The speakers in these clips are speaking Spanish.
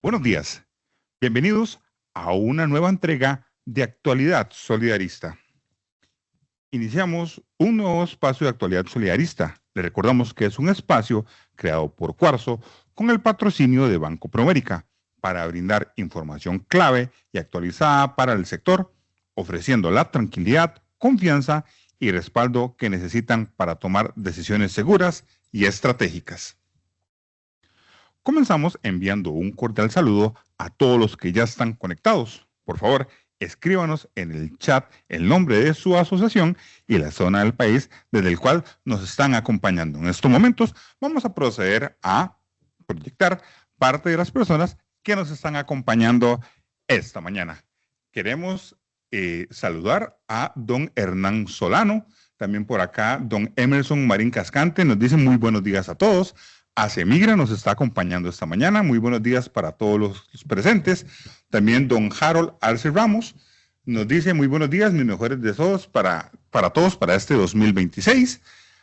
Buenos días, bienvenidos a una nueva entrega de Actualidad Solidarista. Iniciamos un nuevo espacio de Actualidad Solidarista. Le recordamos que es un espacio creado por Cuarzo con el patrocinio de Banco Promérica para brindar información clave y actualizada para el sector, ofreciendo la tranquilidad, confianza y respaldo que necesitan para tomar decisiones seguras y estratégicas. Comenzamos enviando un cordial saludo a todos los que ya están conectados. Por favor, escríbanos en el chat el nombre de su asociación y la zona del país desde el cual nos están acompañando. En estos momentos vamos a proceder a proyectar parte de las personas que nos están acompañando esta mañana. Queremos saludar a don Hernán Solano, también por acá don Emerson Marín Cascante, nos dice muy buenos días a todos. Acemigra nos está acompañando esta mañana. Muy buenos días para todos los presentes. También don Harold Arce Ramos nos dice muy buenos días, mis mejores deseos para todos para este 2026.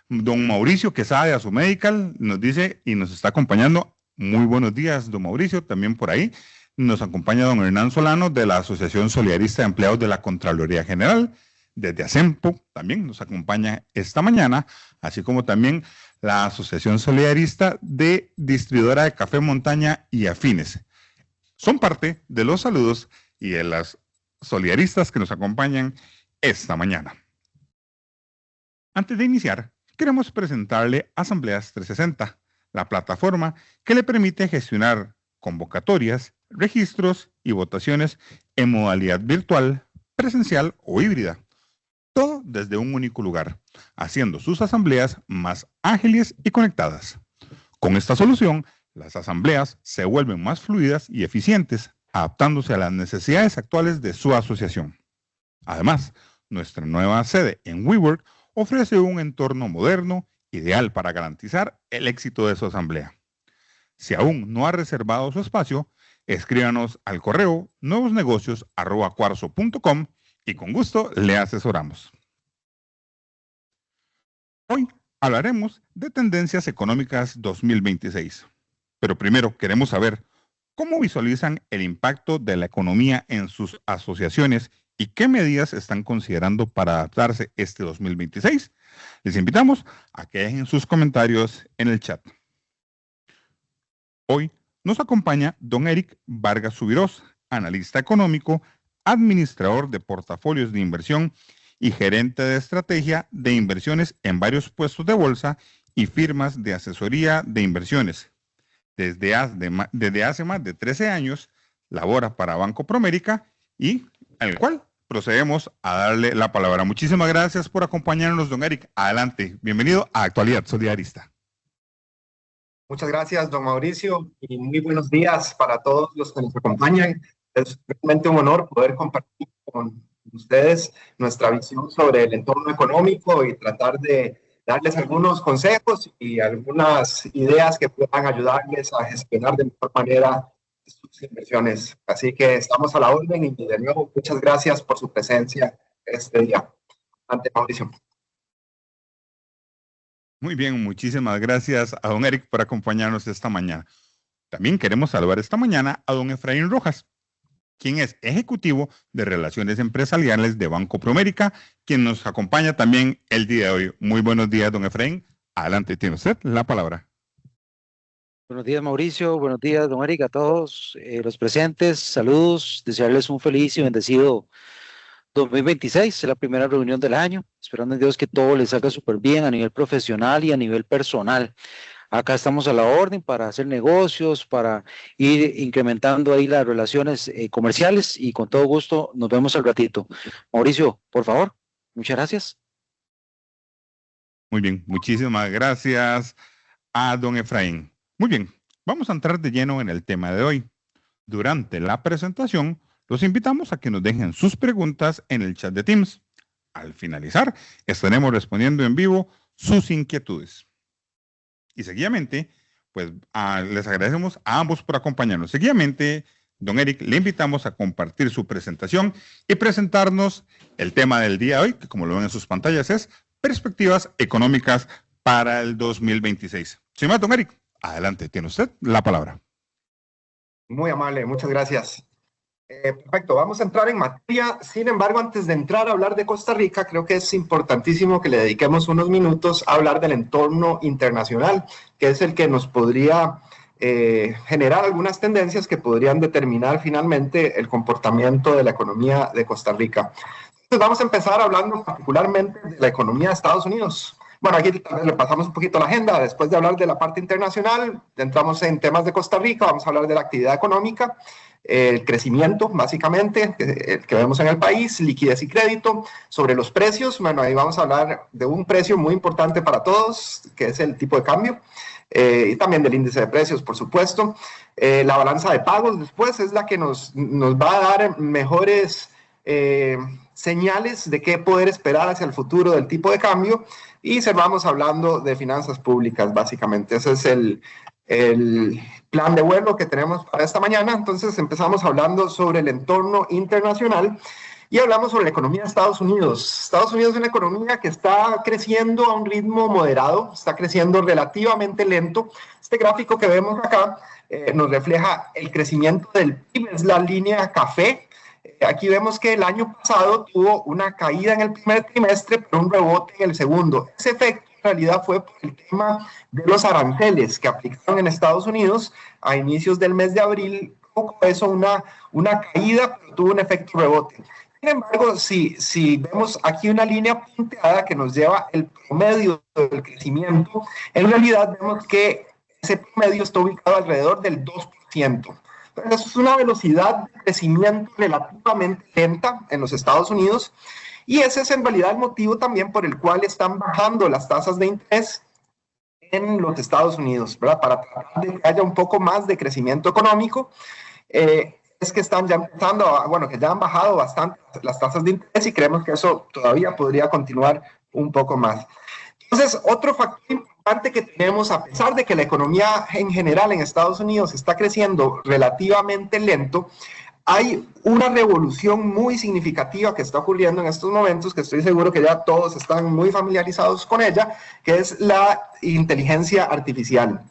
Don Mauricio Quesada de Asomedical nos dice y nos está acompañando. Muy buenos días, don Mauricio, también por ahí. Nos acompaña don Hernán Solano de la Asociación Solidarista de Empleados de la Contraloría General. Desde ASEMPO también nos acompaña esta mañana, así como también la Asociación Solidarista de Distribuidora de Café Montaña y Afines. Son parte de los saludos y de las solidaristas que nos acompañan esta mañana. Antes de iniciar, queremos presentarle Asambleas 360, la plataforma que le permite gestionar convocatorias, registros y votaciones en modalidad virtual, presencial o híbrida. Todo desde un único lugar, haciendo sus asambleas más ágiles y conectadas. Con esta solución, las asambleas se vuelven más fluidas y eficientes, adaptándose a las necesidades actuales de su asociación. Además, nuestra nueva sede en WeWork ofrece un entorno moderno, ideal para garantizar el éxito de su asamblea. Si aún no ha reservado su espacio, escríbanos al correo nuevosnegocios@cuarzo.com y con gusto le asesoramos. Hoy hablaremos de tendencias económicas 2026, pero primero queremos saber cómo visualizan el impacto de la economía en sus asociaciones y qué medidas están considerando para adaptarse este 2026. Les invitamos a que dejen sus comentarios en el chat. Hoy nos acompaña don Eric Vargas Subirós, analista económico, administrador de portafolios de inversión y gerente de estrategia de inversiones en varios puestos de bolsa y firmas de asesoría de inversiones. Desde hace más de 13 años labora para Banco Promérica y al cual procedemos a darle la palabra. Muchísimas gracias por acompañarnos, don Eric. Adelante, bienvenido a Actualidad Solidarista. Muchas gracias, don Mauricio, y muy buenos días para todos los que nos acompañan. Es realmente un honor poder compartir con ustedes nuestra visión sobre el entorno económico y tratar de darles algunos consejos y algunas ideas que puedan ayudarles a gestionar de mejor manera sus inversiones. Así que estamos a la orden y de nuevo muchas gracias por su presencia este día. Ante Mauricio. Muy bien, muchísimas gracias a don Eric por acompañarnos esta mañana. También queremos saludar esta mañana a don Efraín Rojas, quien es ejecutivo de Relaciones Empresariales de Banco Promérica, quien nos acompaña también el día de hoy. Muy buenos días, don Efraín. Adelante, tiene usted la palabra. Buenos días, Mauricio. Buenos días, don Eric, a todos los presentes. Saludos, desearles un feliz y bendecido 2026, es la primera reunión del año, esperando en Dios que todo les salga súper bien a nivel profesional y a nivel personal. Acá estamos a la orden para hacer negocios, para ir incrementando ahí las relaciones comerciales y con todo gusto nos vemos al ratito. Mauricio, por favor, muchas gracias. Muy bien, muchísimas gracias a don Efraín. Muy bien, vamos a entrar de lleno en el tema de hoy. Durante la presentación, los invitamos a que nos dejen sus preguntas en el chat de Teams. Al finalizar, estaremos respondiendo en vivo sus inquietudes. Y seguidamente, pues les agradecemos a ambos por acompañarnos. Seguidamente, don Eric, le invitamos a compartir su presentación y presentarnos el tema del día de hoy, que como lo ven en sus pantallas es perspectivas económicas para el 2026. Sin más, don Eric, adelante, tiene usted la palabra. Muy amable, muchas gracias. Perfecto, vamos a entrar en materia. Sin embargo, antes de entrar a hablar de Costa Rica, creo que es importantísimo que le dediquemos unos minutos a hablar del entorno internacional, que es el que nos podría generar algunas tendencias que podrían determinar finalmente el comportamiento de la economía de Costa Rica. Entonces, vamos a empezar hablando particularmente de la economía de Estados Unidos. Bueno, aquí le pasamos un poquito la agenda. Después de hablar de la parte internacional, entramos en temas de Costa Rica, vamos a hablar de la actividad económica, el crecimiento, básicamente, que vemos en el país, liquidez y crédito, sobre los precios. Bueno, ahí vamos a hablar de un precio muy importante para todos, que es el tipo de cambio, y también del índice de precios, por supuesto. La balanza de pagos después es la que nos va a dar mejores señales de qué poder esperar hacia el futuro del tipo de cambio, y cerramos hablando de finanzas públicas, básicamente. Ese es el plan de vuelo que tenemos para esta mañana. Entonces empezamos hablando sobre el entorno internacional y hablamos sobre la economía de Estados Unidos. Estados Unidos es una economía que está creciendo a un ritmo moderado, está creciendo relativamente lento. Este gráfico que vemos acá nos refleja el crecimiento del PIB, es la línea café. Aquí vemos que el año pasado tuvo una caída en el primer trimestre, pero un rebote en el segundo. Ese efecto en realidad fue por el tema de los aranceles que aplicaron en Estados Unidos a inicios del mes de abril. Poco eso, una caída, pero tuvo un efecto rebote. Sin embargo, si vemos aquí una línea punteada que nos lleva el promedio del crecimiento, en realidad vemos que ese promedio está ubicado alrededor del 2%. Entonces, es una velocidad de crecimiento relativamente lenta en los Estados Unidos, y ese es en realidad el motivo también por el cual están bajando las tasas de interés en los Estados Unidos, ¿verdad? Para tratar de que haya un poco más de crecimiento económico. Es que están ya empezando, que ya han bajado bastante las tasas de interés, y creemos que eso todavía podría continuar un poco más. Entonces, otro factor importante que tenemos, a pesar de que la economía en general en Estados Unidos está creciendo relativamente lento, hay una revolución muy significativa que está ocurriendo en estos momentos, que estoy seguro que ya todos están muy familiarizados con ella, que es la inteligencia artificial.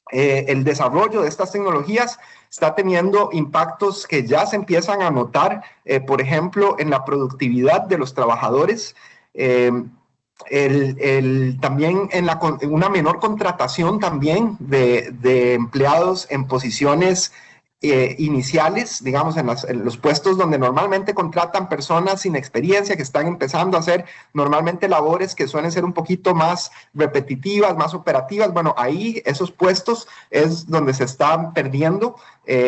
El desarrollo de estas tecnologías está teniendo impactos que ya se empiezan a notar, por ejemplo, en la productividad de los trabajadores, también en una menor contratación también de empleados en posiciones iniciales, digamos, en los puestos donde normalmente contratan personas sin experiencia que están empezando a hacer normalmente labores que suelen ser un poquito más repetitivas, más operativas. Bueno, ahí esos puestos es donde se están perdiendo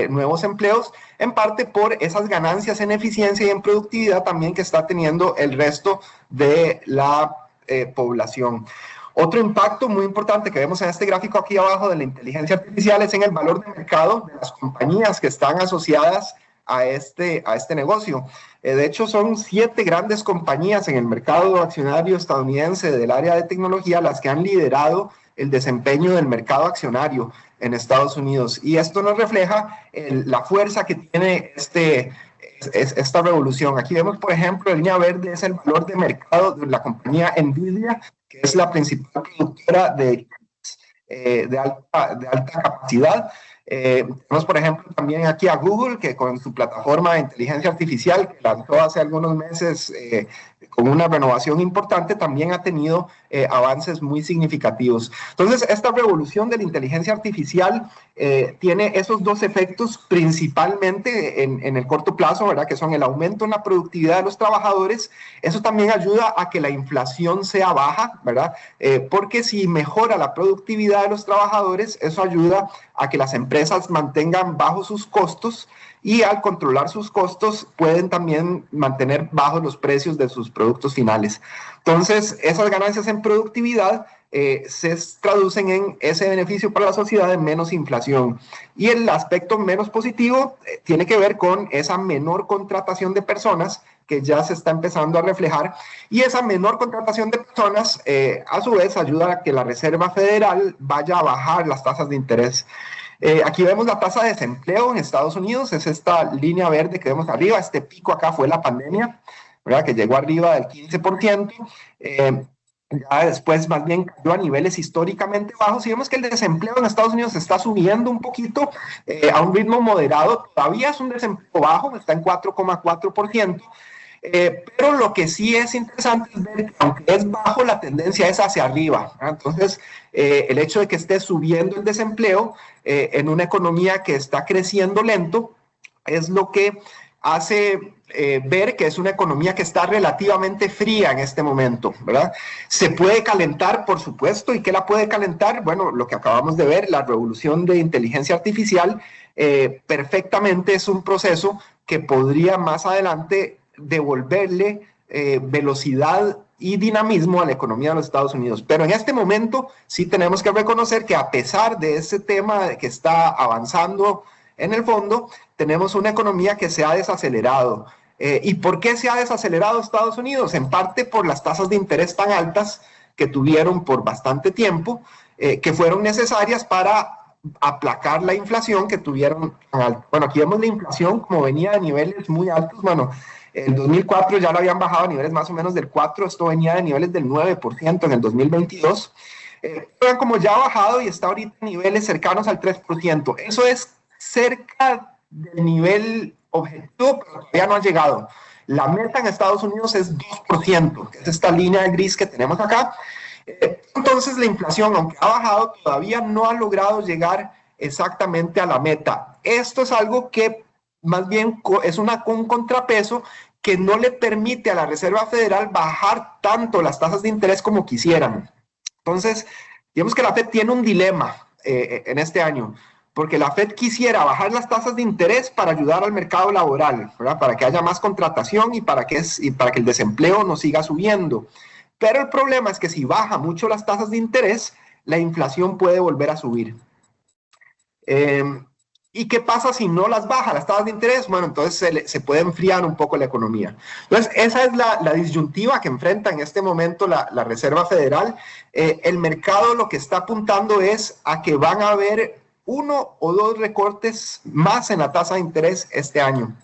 nuevos empleos, en parte por esas ganancias en eficiencia y en productividad también que está teniendo el resto de la población. Otro impacto muy importante que vemos en este gráfico aquí abajo de la inteligencia artificial es en el valor de mercado de las compañías que están asociadas a este negocio. De hecho, son 7 grandes compañías en el mercado accionario estadounidense del área de tecnología las que han liderado el desempeño del mercado accionario en Estados Unidos. Y esto nos refleja la fuerza que tiene esta revolución. Aquí vemos, por ejemplo, la línea verde es el valor de mercado de la compañía NVIDIA, que es la principal productora de alta capacidad. Tenemos, por ejemplo, también aquí a Google, que con su plataforma de inteligencia artificial, que lanzó hace algunos meses con una renovación importante, también ha tenido avances muy significativos. Entonces, esta revolución de la inteligencia artificial tiene esos dos efectos principalmente en el corto plazo, ¿verdad? Que son el aumento en la productividad de los trabajadores. Eso también ayuda a que la inflación sea baja, ¿verdad? Porque si mejora la productividad de los trabajadores, eso ayuda a que las empresas mantengan bajos sus costos, y al controlar sus costos pueden también mantener bajos los precios de sus productos finales. Entonces, esas ganancias en productividad se traducen en ese beneficio para la sociedad de menos inflación. Y el aspecto menos positivo tiene que ver con esa menor contratación de personas que ya se está empezando a reflejar, y esa menor contratación de personas a su vez ayuda a que la Reserva Federal vaya a bajar las tasas de interés. Aquí vemos la tasa de desempleo en Estados Unidos, es esta línea verde que vemos arriba. Este pico acá fue la pandemia, ¿verdad? Que llegó arriba del 15%. ya después más bien cayó a niveles históricamente bajos y vemos que el desempleo en Estados Unidos está subiendo un poquito a un ritmo moderado. Todavía es un desempleo bajo, está en 4,4%. Pero lo que sí es interesante es ver que aunque es bajo, la tendencia es hacia arriba, ¿verdad? Entonces, el hecho de que esté subiendo el desempleo en una economía que está creciendo lento es lo que hace ver que es una economía que está relativamente fría en este momento, ¿verdad? Se puede calentar, por supuesto, ¿y qué la puede calentar? Bueno, lo que acabamos de ver, la revolución de inteligencia artificial, perfectamente es un proceso que podría más adelante devolverle velocidad y dinamismo a la economía de los Estados Unidos. Pero en este momento sí tenemos que reconocer que a pesar de ese tema que está avanzando en el fondo, tenemos una economía que se ha desacelerado. ¿Y por qué se ha desacelerado Estados Unidos? En parte por las tasas de interés tan altas que tuvieron por bastante tiempo, que fueron necesarias para aplacar la inflación que tuvieron. Bueno, aquí vemos la inflación como venía a niveles muy altos. Bueno, en 2004 ya lo habían bajado a niveles más o menos del 4%, esto venía de niveles del 9% en el 2022. Vean como ya ha bajado y está ahorita en niveles cercanos al 3%. Eso es cerca del nivel objetivo, pero todavía no ha llegado. La meta en Estados Unidos es 2%, que es esta línea gris que tenemos acá. Entonces la inflación, aunque ha bajado, todavía no ha logrado llegar exactamente a la meta. Esto es algo que más bien es un contrapeso que no le permite a la Reserva Federal bajar tanto las tasas de interés como quisieran. Entonces, digamos que la Fed tiene un dilema en este año, porque la Fed quisiera bajar las tasas de interés para ayudar al mercado laboral, ¿verdad? Para que haya más contratación y para que el desempleo no siga subiendo. Pero el problema es que si baja mucho las tasas de interés, la inflación puede volver a subir. ¿Y qué pasa si no las baja las tasas de interés? Bueno, entonces se puede enfriar un poco la economía. Entonces, esa es la disyuntiva que enfrenta en este momento la Reserva Federal. El mercado lo que está apuntando es a que van a haber 1 o 2 recortes más en la tasa de interés este año.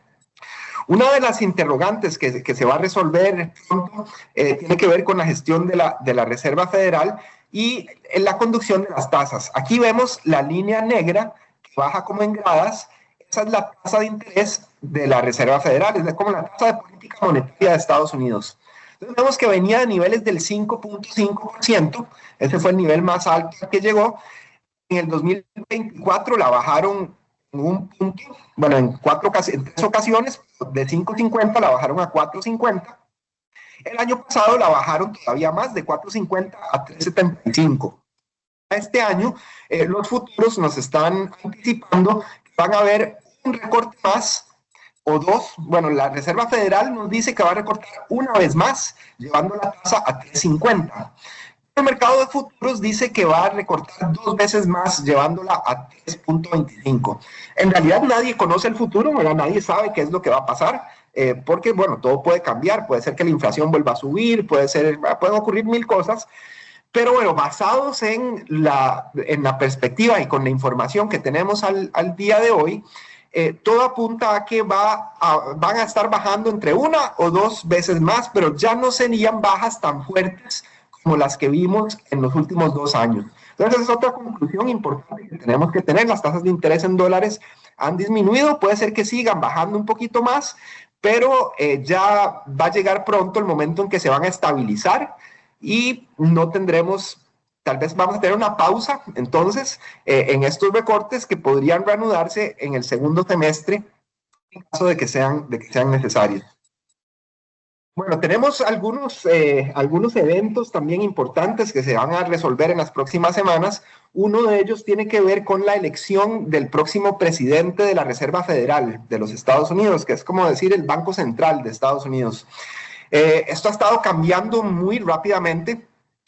Una de las interrogantes que se va a resolver pronto tiene que ver con la gestión de la Reserva Federal y la conducción de las tasas. Aquí vemos la línea negra que baja como en gradas. Esa es la tasa de interés de la Reserva Federal, es como la tasa de política monetaria de Estados Unidos. Entonces vemos que venía de niveles del 5,5%, ese fue el nivel más alto que llegó. En el 2024 la bajaron un punto, bueno, en 3 ocasiones, de 5,50 la bajaron a 4,50. El año pasado la bajaron todavía más, de 4,50 a 3,75. Este año los futuros nos están anticipando que van a haber un recorte más o 2. Bueno, la Reserva Federal nos dice que va a recortar una vez más, llevando la tasa a 3,50. El mercado de futuros dice que va a recortar 2 veces más, llevándola a 3,25. En realidad nadie conoce el futuro, ¿verdad? Nadie sabe qué es lo que va a pasar, porque, bueno, todo puede cambiar. Puede ser que la inflación vuelva a subir, pueden ocurrir 1000 cosas. Pero bueno, basados en la perspectiva y con la información que tenemos al día de hoy, todo apunta a que van a estar bajando entre 1 o 2 veces más, pero ya no serían bajas tan fuertes como las que vimos en los últimos 2 años. Entonces, es otra conclusión importante que tenemos que tener. Las tasas de interés en dólares han disminuido, puede ser que sigan bajando un poquito más, pero ya va a llegar pronto el momento en que se van a estabilizar y no tendremos, tal vez vamos a tener una pausa, entonces, en estos recortes que podrían reanudarse en el segundo semestre en caso de que sean necesarios. Bueno, tenemos algunos eventos también importantes que se van a resolver en las próximas semanas. Uno de ellos tiene que ver con la elección del próximo presidente de la Reserva Federal de los Estados Unidos, que es como decir el Banco Central de Estados Unidos. Esto ha estado cambiando muy rápidamente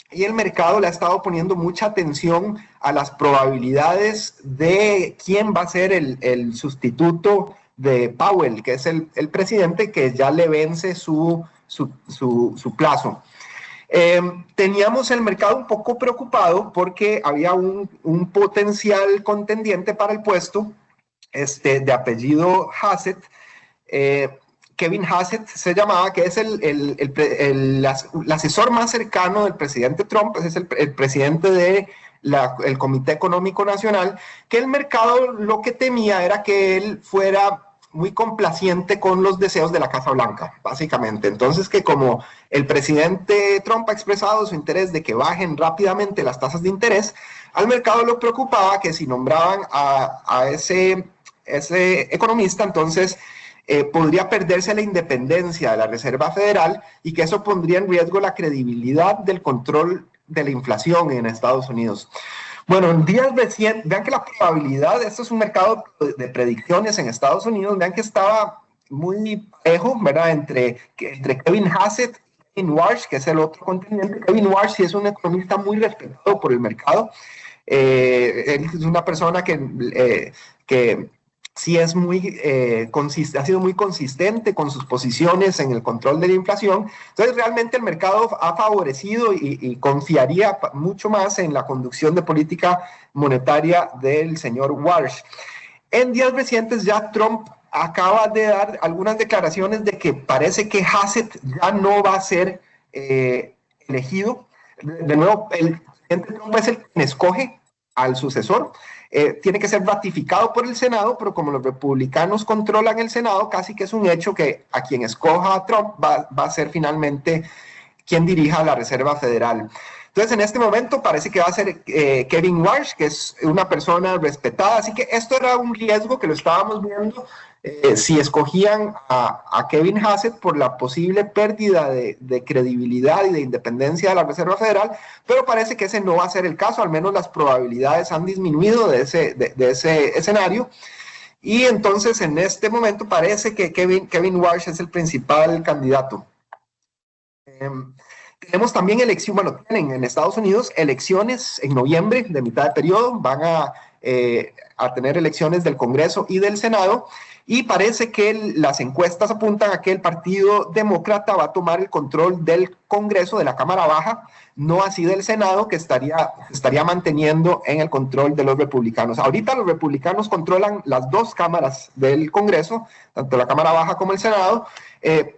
y el mercado le ha estado poniendo mucha atención a las probabilidades de quién va a ser el sustituto de Powell, que es el presidente que ya le vence su plazo. Teníamos el mercado un poco preocupado porque había un potencial contendiente para el puesto de apellido Hassett, Kevin Hassett se llamaba, que es el asesor más cercano del presidente Trump, es el presidente del Comité Económico Nacional, que el mercado lo que temía era que él fuera muy complaciente con los deseos de la Casa Blanca, básicamente. Entonces, que como el presidente Trump ha expresado su interés de que bajen rápidamente las tasas de interés, al mercado lo preocupaba que si nombraban a ese economista, entonces podría perderse la independencia de la Reserva Federal y que eso pondría en riesgo la credibilidad del control de la inflación en Estados Unidos. Bueno, en días recientes, vean que la probabilidad, esto es un mercado de predicciones en Estados Unidos, vean que estaba muy parejo, ¿verdad? Entre Kevin Hassett y Kevin Warsh, que es el otro contendiente. Kevin Warsh sí es un economista muy respetado por el mercado. Él es una persona que sí es ha sido muy consistente con sus posiciones en el control de la inflación. Entonces, realmente el mercado ha favorecido y confiaría mucho más en la conducción de política monetaria del señor Warsh. En días recientes ya Trump acaba de dar algunas declaraciones de que parece que Hassett ya no va a ser elegido. De nuevo, el presidente Trump es el que escoge al sucesor. Tiene que ser ratificado por el Senado, pero como los republicanos controlan el Senado, casi que es un hecho que a quien escoja a Trump va a ser finalmente quien dirija la Reserva Federal. Entonces, en este momento parece que va a ser Kevin Warsh, que es una persona respetada, así que esto era un riesgo que lo estábamos viendo si escogían a Kevin Hassett por la posible pérdida de credibilidad y de independencia de la Reserva Federal, pero parece que ese no va a ser el caso, al menos las probabilidades han disminuido de ese escenario. Y entonces en este momento parece que Kevin Warsh es el principal candidato. Tenemos también tienen en Estados Unidos elecciones en noviembre de mitad de periodo, van a tener elecciones del Congreso y del Senado, y parece que las encuestas apuntan a que el Partido Demócrata va a tomar el control del Congreso, de la Cámara Baja, no así del Senado, que estaría manteniendo en el control de los republicanos. Ahorita los republicanos controlan las dos cámaras del Congreso, tanto la Cámara Baja como el Senado,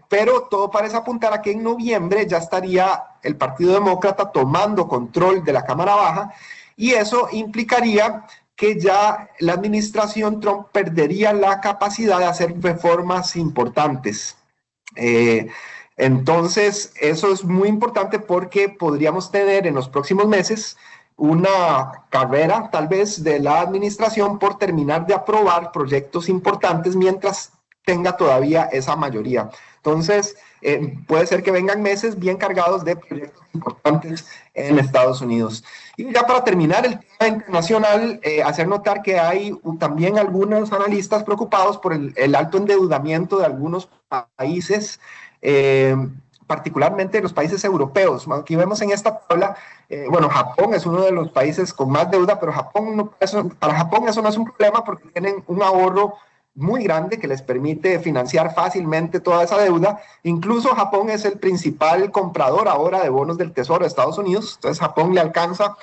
pero todo parece apuntar a que en noviembre ya estaría el Partido Demócrata tomando control de la Cámara Baja, y eso implicaría que ya la administración Trump perdería la capacidad de hacer reformas importantes. Entonces, eso es muy importante porque podríamos tener en los próximos meses una carrera, tal vez, de la administración por terminar de aprobar proyectos importantes mientras tenga todavía esa mayoría. Entonces, puede ser que vengan meses bien cargados de proyectos importantes en Estados Unidos. Y ya para terminar el tema internacional, hacer notar que hay también algunos analistas preocupados por el alto endeudamiento de algunos países, particularmente los países europeos. Aquí vemos en esta tabla, Japón es uno de los países con más deuda, pero para Japón eso no es un problema porque tienen un ahorro muy grande que les permite financiar fácilmente toda esa deuda. Incluso Japón es el principal comprador ahora de bonos del Tesoro de Estados Unidos. Entonces Japón le alcanza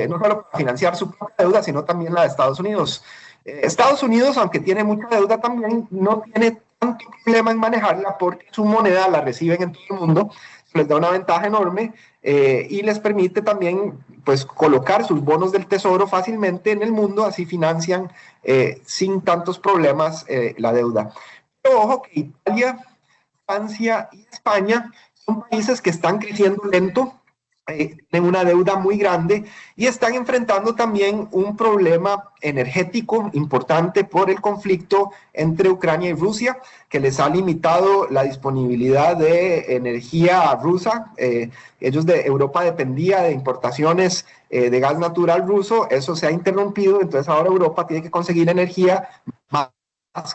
no solo para financiar su propia deuda, sino también la de Estados Unidos. Estados Unidos, aunque tiene mucha deuda también, no tiene tanto problema en manejarla porque su moneda la reciben en todo el mundo, les da una ventaja enorme y les permite también pues colocar sus bonos del Tesoro fácilmente en el mundo, así financian sin tantos problemas la deuda. Pero ojo que Italia, Francia y España son países que están creciendo lento, tienen una deuda muy grande y están enfrentando también un problema energético importante por el conflicto entre Ucrania y Rusia, que les ha limitado la disponibilidad de energía rusa. Ellos de Europa dependía de importaciones de gas natural ruso, eso se ha interrumpido, entonces ahora Europa tiene que conseguir energía más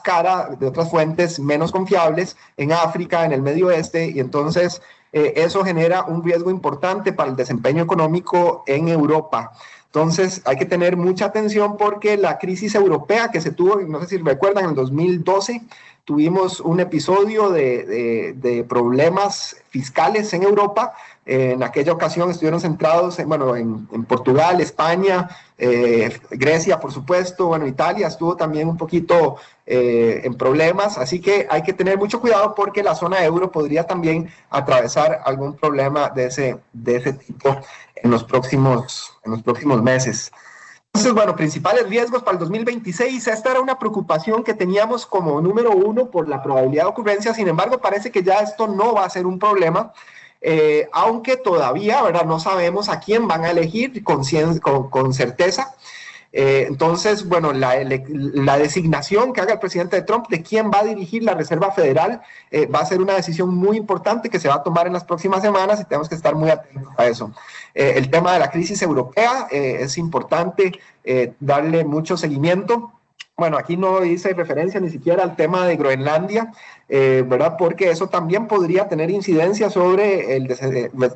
cara de otras fuentes menos confiables en África, en el Medio Oeste, y entonces eso genera un riesgo importante para el desempeño económico en Europa. Entonces hay que tener mucha atención porque la crisis europea que se tuvo, no sé si recuerdan, en el 2012 tuvimos un episodio de problemas fiscales en Europa. En aquella ocasión estuvieron centrados en Portugal, España, Grecia, por supuesto, bueno, Italia estuvo también un poquito en problemas, así que hay que tener mucho cuidado porque la zona euro podría también atravesar algún problema de ese tipo en los próximos meses. Entonces, bueno, principales riesgos para el 2026. Esta era una preocupación que teníamos como número uno por la probabilidad de ocurrencia. Sin embargo, parece que ya esto no va a ser un problema, aunque todavía, ¿verdad?, no sabemos a quién van a elegir con certeza. Entonces, bueno, la designación que haga el presidente Trump de quién va a dirigir la Reserva Federal va a ser una decisión muy importante que se va a tomar en las próximas semanas y tenemos que estar muy atentos a eso. El tema de la crisis europea es importante darle mucho seguimiento. Bueno, aquí no hice referencia ni siquiera al tema de Groenlandia, ¿verdad? Porque eso también podría tener incidencia sobre el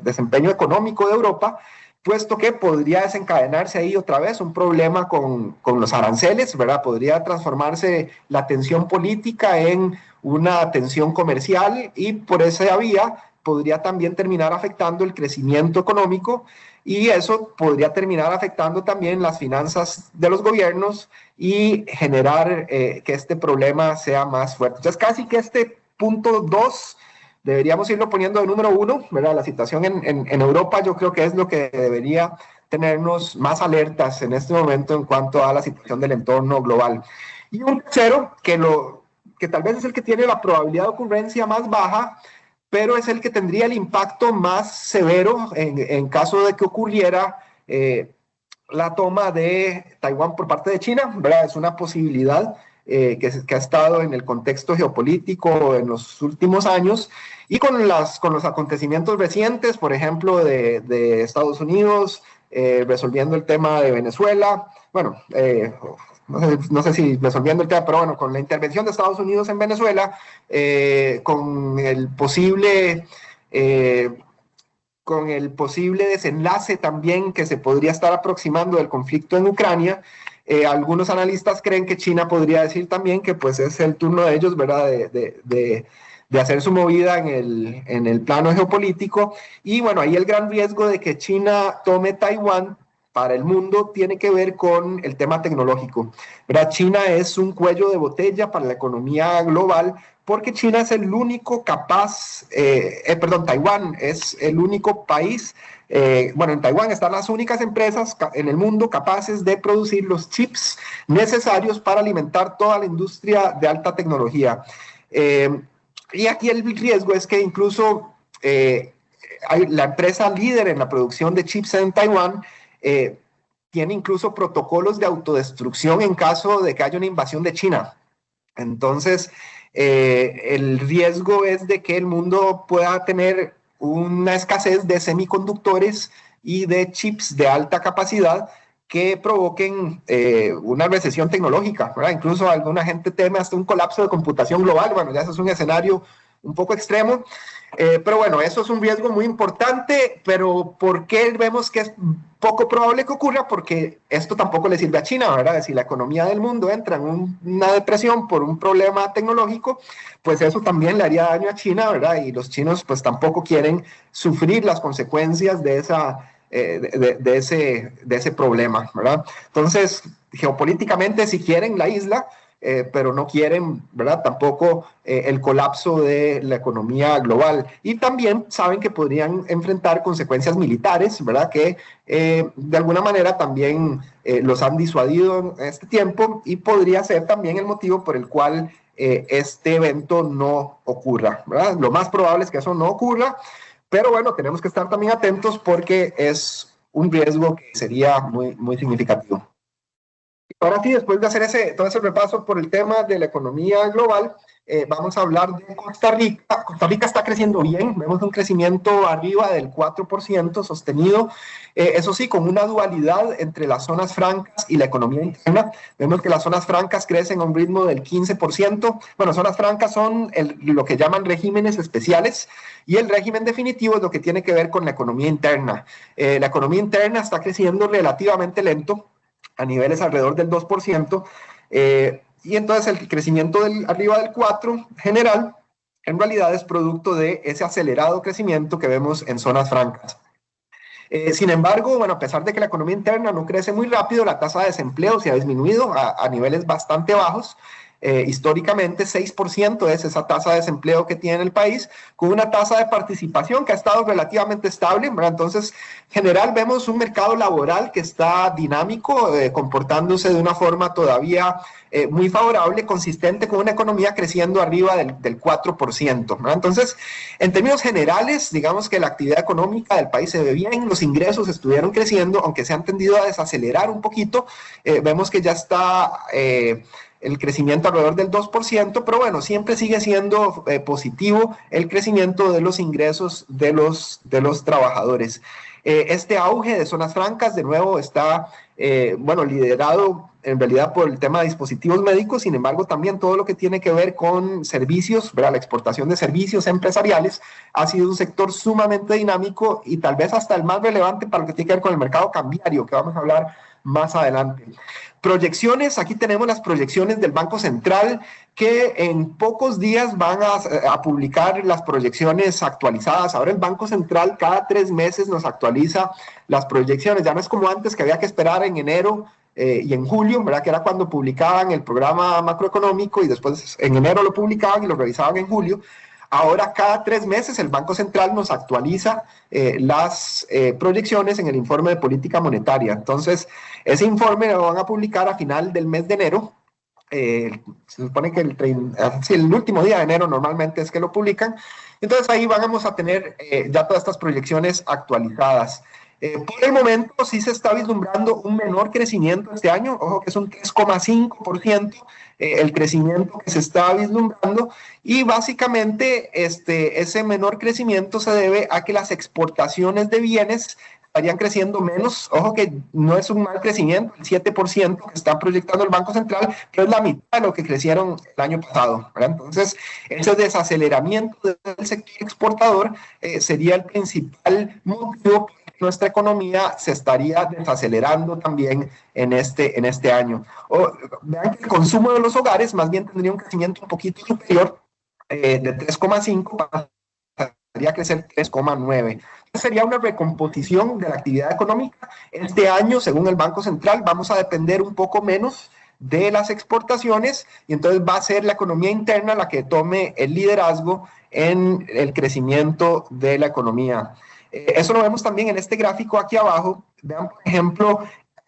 desempeño económico de Europa, puesto que podría desencadenarse ahí otra vez un problema con los aranceles, ¿verdad? Podría transformarse la tensión política en una tensión comercial y por esa vía podría también terminar afectando el crecimiento económico y eso podría terminar afectando también las finanzas de los gobiernos y generar que este problema sea más fuerte. Entonces, casi que este punto 2 deberíamos irlo poniendo de número 1, ¿verdad? La situación en Europa yo creo que es lo que debería tenernos más alertas en este momento en cuanto a la situación del entorno global. Y un tercero, que tal vez es el que tiene la probabilidad de ocurrencia más baja, pero es el que tendría el impacto más severo en caso de que ocurriera la toma de Taiwán por parte de China, ¿verdad? Es una posibilidad que ha estado en el contexto geopolítico en los últimos años y con los acontecimientos recientes, por ejemplo, de Estados Unidos, resolviendo el tema de Venezuela, bueno, no sé si resolviendo el tema, pero bueno, con la intervención de Estados Unidos en Venezuela, con el posible desenlace también que se podría estar aproximando del conflicto en Ucrania. Algunos analistas creen que China podría decir también que pues es el turno de ellos, ¿verdad?, de hacer su movida en el plano geopolítico. Y bueno, ahí el gran riesgo de que China tome Taiwán para el mundo tiene que ver con el tema tecnológico, ¿verdad? China es un cuello de botella para la economía global porque China es el único Taiwán es el único país, bueno, en Taiwán están las únicas empresas en el mundo capaces de producir los chips necesarios para alimentar toda la industria de alta tecnología. Y aquí el riesgo es que incluso la empresa líder en la producción de chips en Taiwán tiene incluso protocolos de autodestrucción en caso de que haya una invasión de China. Entonces, el riesgo es de que el mundo pueda tener una escasez de semiconductores y de chips de alta capacidad que provoquen una recesión tecnológica, ¿verdad? Incluso alguna gente teme hasta un colapso de computación global. Bueno, ya eso es un escenario un poco extremo, pero bueno, eso es un riesgo muy importante. Pero ¿por qué vemos que es poco probable que ocurra? Porque esto tampoco le sirve a China, ¿verdad? Si la economía del mundo entra en una depresión por un problema tecnológico, pues eso también le haría daño a China, ¿verdad? Y los chinos pues tampoco quieren sufrir las consecuencias de ese problema, ¿verdad? Entonces, geopolíticamente sí quieren la isla, pero no quieren, ¿verdad?, tampoco el colapso de la economía global. Y también saben que podrían enfrentar consecuencias militares, ¿verdad?, que de alguna manera también los han disuadido en este tiempo y podría ser también el motivo por el cual este evento no ocurra, ¿verdad? Lo más probable es que eso no ocurra, pero bueno, tenemos que estar también atentos porque es un riesgo que sería muy, muy significativo. Ahora sí, después de hacer todo ese repaso por el tema de la economía global, vamos a hablar de Costa Rica. Costa Rica está creciendo bien, vemos un crecimiento arriba del 4% sostenido, eso sí, con una dualidad entre las zonas francas y la economía interna. Vemos que las zonas francas crecen a un ritmo del 15%. Bueno, zonas francas son lo que llaman regímenes especiales y el régimen definitivo es lo que tiene que ver con la economía interna. La economía interna está creciendo relativamente lento, a niveles alrededor del 2%, y entonces el crecimiento arriba del 4% general, en realidad es producto de ese acelerado crecimiento que vemos en zonas francas. Sin embargo, bueno, a pesar de que la economía interna no crece muy rápido, la tasa de desempleo se ha disminuido a niveles bastante bajos. Históricamente 6% es esa tasa de desempleo que tiene el país, con una tasa de participación que ha estado relativamente estable, ¿verdad? Entonces, en general vemos un mercado laboral que está dinámico, comportándose de una forma todavía muy favorable, consistente con una economía creciendo arriba del 4%, ¿verdad? Entonces, en términos generales, digamos que la actividad económica del país se ve bien, los ingresos estuvieron creciendo, aunque se han tendido a desacelerar un poquito, vemos que ya está el crecimiento alrededor del 2%, pero bueno, siempre sigue siendo positivo el crecimiento de los ingresos de los trabajadores. Este auge de zonas francas, de nuevo, está, bueno, liderado en realidad por el tema de dispositivos médicos, sin embargo, también todo lo que tiene que ver con servicios, ¿verdad? La exportación de servicios empresariales ha sido un sector sumamente dinámico y tal vez hasta el más relevante para lo que tiene que ver con el mercado cambiario, que vamos a hablar más adelante. Proyecciones, aquí tenemos las proyecciones del Banco Central que en pocos días van a publicar las proyecciones actualizadas. Ahora el Banco Central cada 3 meses nos actualiza las proyecciones, ya no es como antes que había que esperar en enero y en julio, ¿verdad? Que era cuando publicaban el programa macroeconómico y después en enero lo publicaban y lo revisaban en julio. Ahora, cada 3 meses, el Banco Central nos actualiza las proyecciones en el informe de política monetaria. Entonces, ese informe lo van a publicar a final del mes de enero. Se supone que el último día de enero normalmente es que lo publican. Entonces, ahí vamos a tener ya todas estas proyecciones actualizadas. Por el momento sí se está vislumbrando un menor crecimiento este año, ojo que es un 3,5% el crecimiento que se está vislumbrando, y básicamente ese menor crecimiento se debe a que las exportaciones de bienes estarían creciendo menos. Ojo que no es un mal crecimiento, el 7% que está proyectando el Banco Central, pero es la mitad de lo que crecieron el año pasado, ¿verdad? Entonces, ese desaceleramiento del sector exportador sería el principal motivo por el que nuestra economía se estaría desacelerando también en este año. Vean que el consumo de los hogares más bien tendría un crecimiento un poquito superior, de 3,5 pasaría a crecer 3,9. Sería una recomposición de la actividad económica. Este año, según el Banco Central, vamos a depender un poco menos de las exportaciones y entonces va a ser la economía interna la que tome el liderazgo en el crecimiento de la economía. Eso lo vemos también en este gráfico aquí abajo. Vean, por ejemplo,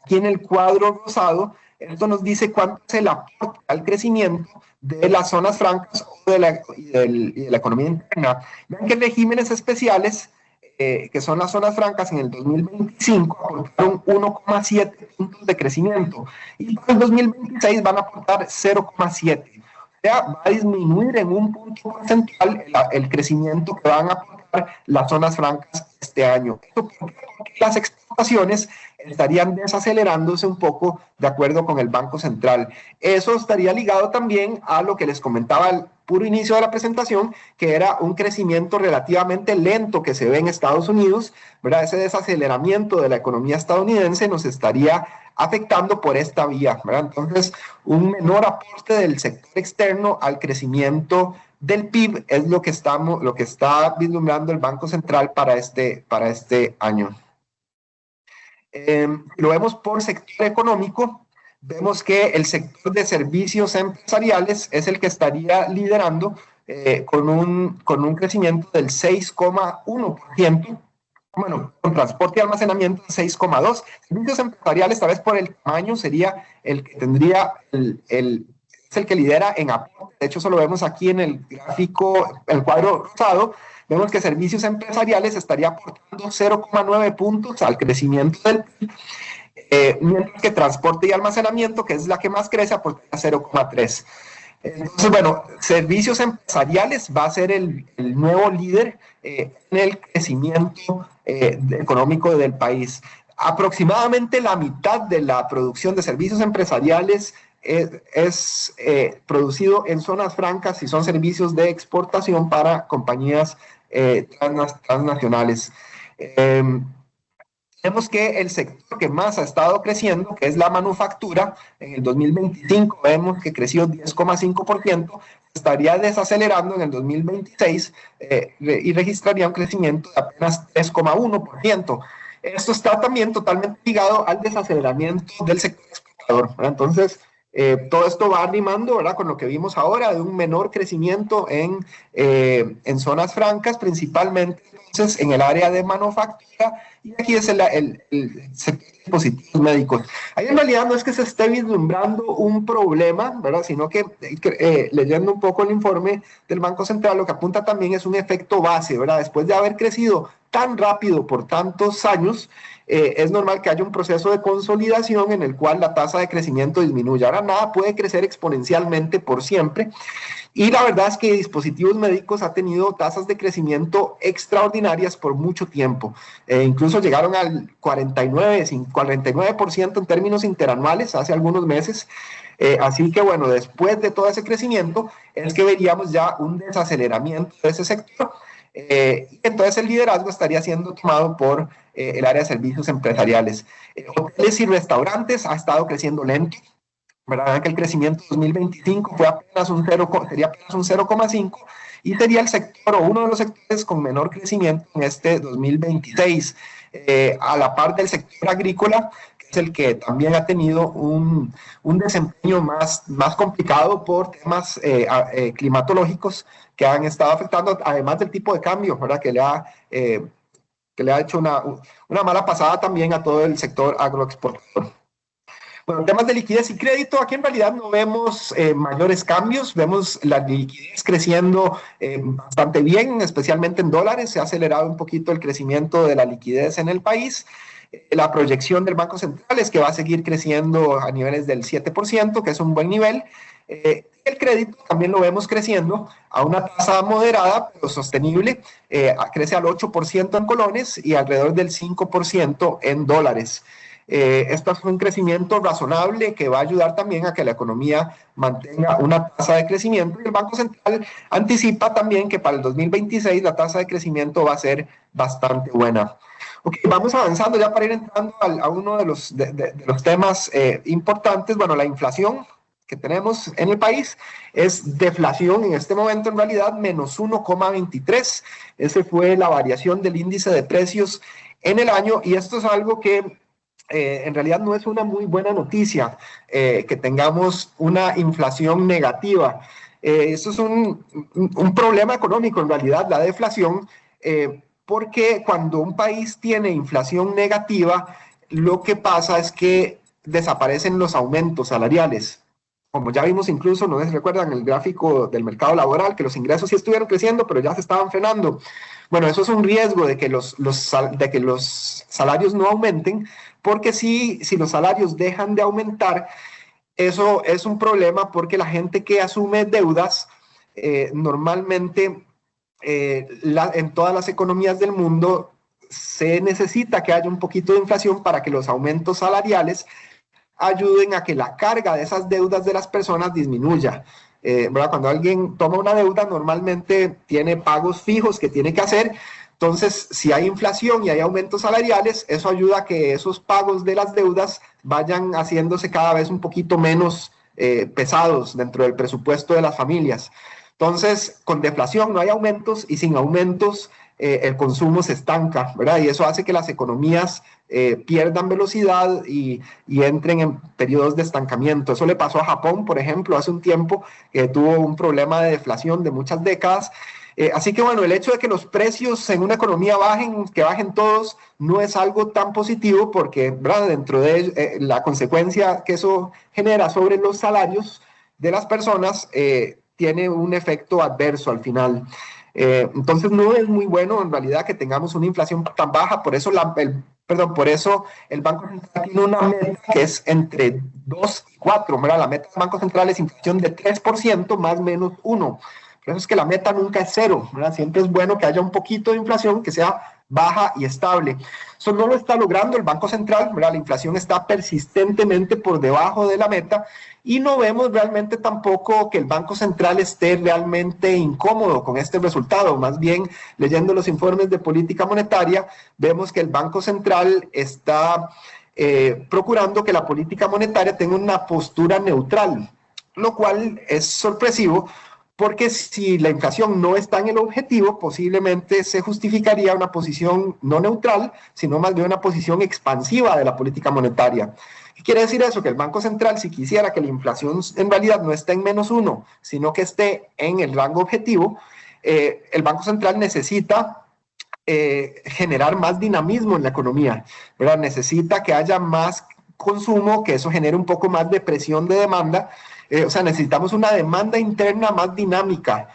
aquí en el cuadro rosado, esto nos dice cuánto es el aporte al crecimiento de las zonas francas o de la economía interna. Vean que regímenes especiales, que son las zonas francas, en el 2025 aportaron 1,7 puntos de crecimiento y para el 2026 van a aportar 0,7. O sea, va a disminuir en un punto porcentual el crecimiento que van a aportar las zonas francas este año. ¿Esto por qué? Porque las exportaciones estarían desacelerándose un poco de acuerdo con el Banco Central. Eso estaría ligado también a lo que les comentaba al puro inicio de la presentación, que era un crecimiento relativamente lento que se ve en Estados Unidos, ¿verdad? Ese desaceleramiento de la economía estadounidense nos estaría afectando por esta vía, ¿verdad? Entonces, un menor aporte del sector externo al crecimiento del PIB es lo que está vislumbrando el Banco Central para este año. Lo vemos por sector económico, vemos que el sector de servicios empresariales es el que estaría liderando con un crecimiento del 6,1%, bueno, con transporte y almacenamiento 6,2%. Servicios empresariales, tal vez por el tamaño, sería el que tendría es el que lidera en aporte. De hecho, eso lo vemos aquí en el gráfico, el cuadro rosado. Vemos que servicios empresariales estaría aportando 0,9 puntos al crecimiento del PIB, mientras que transporte y almacenamiento, que es la que más crece, aporta 0,3. Entonces, bueno, servicios empresariales va a ser el nuevo líder en el crecimiento económico del país. Aproximadamente la mitad de la producción de servicios empresariales es producido en zonas francas y son servicios de exportación para compañías transnacionales. Vemos que el sector que más ha estado creciendo, que es la manufactura, en el 2025 vemos que creció 10,5%, estaría desacelerando en el 2026 y registraría un crecimiento de apenas 3,1%. Esto está también totalmente ligado al desaceleramiento del sector exportador, ¿verdad? Entonces, todo esto va animando, ¿verdad?, con lo que vimos ahora de un menor crecimiento en zonas francas, principalmente entonces en el área de manufactura, y aquí es el sector de dispositivos médicos. Ahí en realidad no es que se esté vislumbrando un problema, ¿verdad?, sino que leyendo un poco el informe del Banco Central, lo que apunta también es un efecto base, ¿verdad? Después de haber crecido tan rápido por tantos años, es normal que haya un proceso de consolidación en el cual la tasa de crecimiento disminuye. Ahora nada puede crecer exponencialmente por siempre, y la verdad es que dispositivos médicos ha tenido tasas de crecimiento extraordinarias por mucho tiempo. Incluso llegaron al 49% en términos interanuales hace algunos meses. Así que bueno, después de todo ese crecimiento es que veríamos ya un desaceleramiento de ese sector. Entonces el liderazgo estaría siendo tomado por el área de servicios empresariales. Hoteles y restaurantes ha estado creciendo lento, ¿verdad? Que el crecimiento 2025 fue apenas sería apenas un 0,5, y sería el sector o uno de los sectores con menor crecimiento en este 2026, a la par del sector agrícola, que es el que también ha tenido un desempeño más complicado por temas climatológicos que han estado afectando, además del tipo de cambio, ¿verdad?, que le ha hecho una mala pasada también a todo el sector agroexportador. Bueno, temas de liquidez y crédito, aquí en realidad no vemos mayores cambios, vemos la liquidez creciendo bastante bien, especialmente en dólares. Se ha acelerado un poquito el crecimiento de la liquidez en el país. La proyección del Banco Central es que va a seguir creciendo a niveles del 7%, que es un buen nivel. El crédito también lo vemos creciendo a una tasa moderada, pero sostenible. Crece al 8% en colones y alrededor del 5% en dólares. Esto es un crecimiento razonable que va a ayudar también a que la economía mantenga una tasa de crecimiento, y el Banco Central anticipa también que para el 2026 la tasa de crecimiento va a ser bastante buena. Ok, vamos avanzando ya para ir entrando a uno de los temas importantes. Bueno, la inflación que tenemos en el país es deflación en este momento, en realidad menos 1,23. Esa fue la variación del índice de precios en el año, y esto es algo que en realidad no es una muy buena noticia, que tengamos una inflación negativa. Esto es un problema económico, en realidad, la deflación, porque cuando un país tiene inflación negativa, lo que pasa es que desaparecen los aumentos salariales. Como ya vimos incluso, no sé si recuerdan el gráfico del mercado laboral, que los ingresos sí estuvieron creciendo, pero ya se estaban frenando. Bueno, eso es un riesgo de que los salarios no aumenten, porque si los salarios dejan de aumentar, eso es un problema, porque la gente que asume deudas, normalmente en todas las economías del mundo se necesita que haya un poquito de inflación para que los aumentos salariales ayuden a que la carga de esas deudas de las personas disminuya. ¿Verdad? Cuando alguien toma una deuda, normalmente tiene pagos fijos que tiene que hacer. Entonces, si hay inflación y hay aumentos salariales, eso ayuda a que esos pagos de las deudas vayan haciéndose cada vez un poquito menos pesados dentro del presupuesto de las familias. Entonces, con deflación no hay aumentos, y sin aumentos el consumo se estanca, ¿verdad? Y eso hace que las economías pierdan velocidad y entren en periodos de estancamiento. Eso le pasó a Japón, por ejemplo, hace un tiempo, que tuvo un problema de deflación de muchas décadas. Así que bueno, el hecho de que los precios en una economía bajen, que bajen todos, no es algo tan positivo, porque, ¿verdad?, dentro de la consecuencia que eso genera sobre los salarios de las personas, tiene un efecto adverso al final. Entonces no es muy bueno en realidad que tengamos una inflación tan baja. Por eso por eso el Banco Central tiene una meta que es entre 2 y 4, ¿verdad? La meta del Banco Central es inflación de 3% más o menos 1. Por eso es que la meta nunca es 0, ¿verdad? Siempre es bueno que haya un poquito de inflación, que sea baja y estable. Eso no lo está logrando el Banco Central, ¿verdad? La inflación está persistentemente por debajo de la meta, y no vemos realmente tampoco que el Banco Central esté realmente incómodo con este resultado. Más bien, leyendo los informes de política monetaria, vemos que el Banco Central está procurando que la política monetaria tenga una postura neutral, lo cual es sorpresivo, porque si la inflación no está en el objetivo, posiblemente se justificaría una posición no neutral, sino más bien una posición expansiva de la política monetaria. ¿Qué quiere decir eso? Que el Banco Central, si quisiera que la inflación en realidad no esté en -1, sino que esté en el rango objetivo, el Banco Central necesita generar más dinamismo en la economía, ¿verdad? Necesita que haya más consumo, que eso genere un poco más de presión de demanda. O sea, necesitamos una demanda interna más dinámica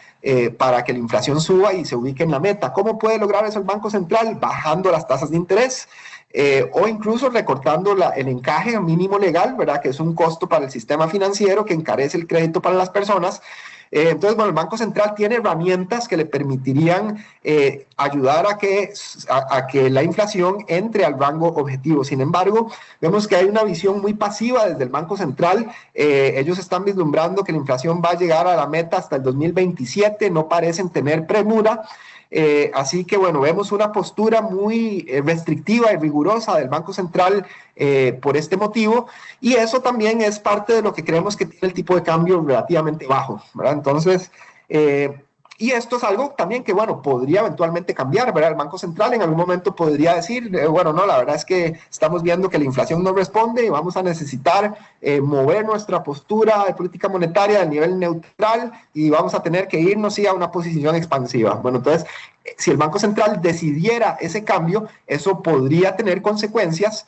para que la inflación suba y se ubique en la meta. ¿Cómo puede lograr eso el Banco Central? Bajando las tasas de interés o incluso recortando el encaje mínimo legal, ¿verdad? Que es un costo para el sistema financiero que encarece el crédito para las personas. Entonces, bueno, el Banco Central tiene herramientas que le permitirían ayudar a que la inflación entre al rango objetivo. Sin embargo, vemos que hay una visión muy pasiva desde el Banco Central. Ellos están vislumbrando que la inflación va a llegar a la meta hasta el 2027, no parecen tener premura. Así que, bueno, vemos una postura muy restrictiva y rigurosa del Banco Central por este motivo, y eso también es parte de lo que creemos que tiene el tipo de cambio relativamente bajo, ¿verdad? Entonces, y esto es algo también que, bueno, podría eventualmente cambiar, ¿verdad? El Banco Central en algún momento podría decir, bueno, no, la verdad es que estamos viendo que la inflación no responde y vamos a necesitar mover nuestra postura de política monetaria del nivel neutral y vamos a tener que irnos a una posición expansiva. Bueno, entonces, si el Banco Central decidiera ese cambio, eso podría tener consecuencias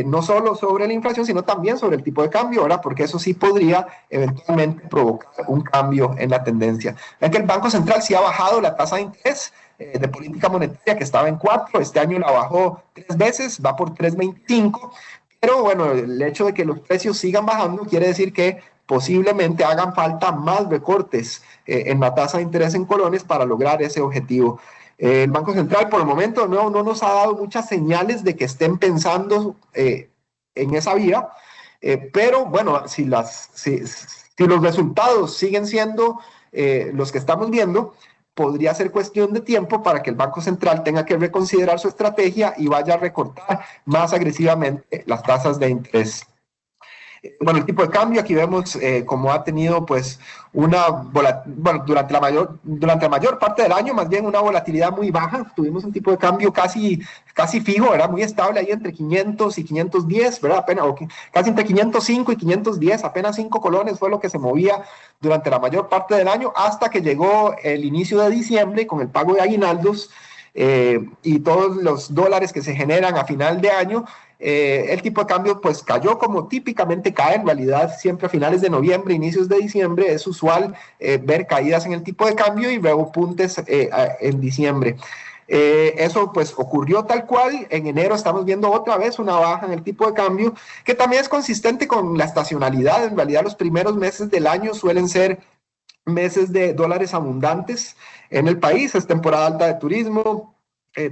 no solo sobre la inflación, sino también sobre el tipo de cambio, ¿verdad? Porque eso sí podría eventualmente provocar un cambio en la tendencia. Ven que el Banco Central sí ha bajado la tasa de interés de política monetaria, que estaba en 4, este año la bajó 3 veces, va por 3.25, pero bueno, el hecho de que los precios sigan bajando quiere decir que posiblemente hagan falta más recortes en la tasa de interés en colones para lograr ese objetivo. El Banco Central por el momento no nos ha dado muchas señales de que estén pensando en esa vía, pero bueno, si los resultados siguen siendo los que estamos viendo, podría ser cuestión de tiempo para que el Banco Central tenga que reconsiderar su estrategia y vaya a recortar más agresivamente las tasas de interés. Bueno, el tipo de cambio, aquí vemos cómo ha tenido pues durante la mayor parte del año, más bien una volatilidad muy baja. Tuvimos un tipo de cambio casi fijo, era muy estable ahí entre 500 y 510, ¿verdad? Apenas, casi entre 505 y 510, apenas 5 colones fue lo que se movía durante la mayor parte del año, hasta que llegó el inicio de diciembre con el pago de aguinaldos y todos los dólares que se generan a final de año. El tipo de cambio pues cayó como típicamente cae, en realidad siempre a finales de noviembre, inicios de diciembre es usual ver caídas en el tipo de cambio y luego puntes en diciembre. Eso pues ocurrió tal cual. En enero estamos viendo otra vez una baja en el tipo de cambio, que también es consistente con la estacionalidad. En realidad los primeros meses del año suelen ser meses de dólares abundantes en el país, es temporada alta de turismo.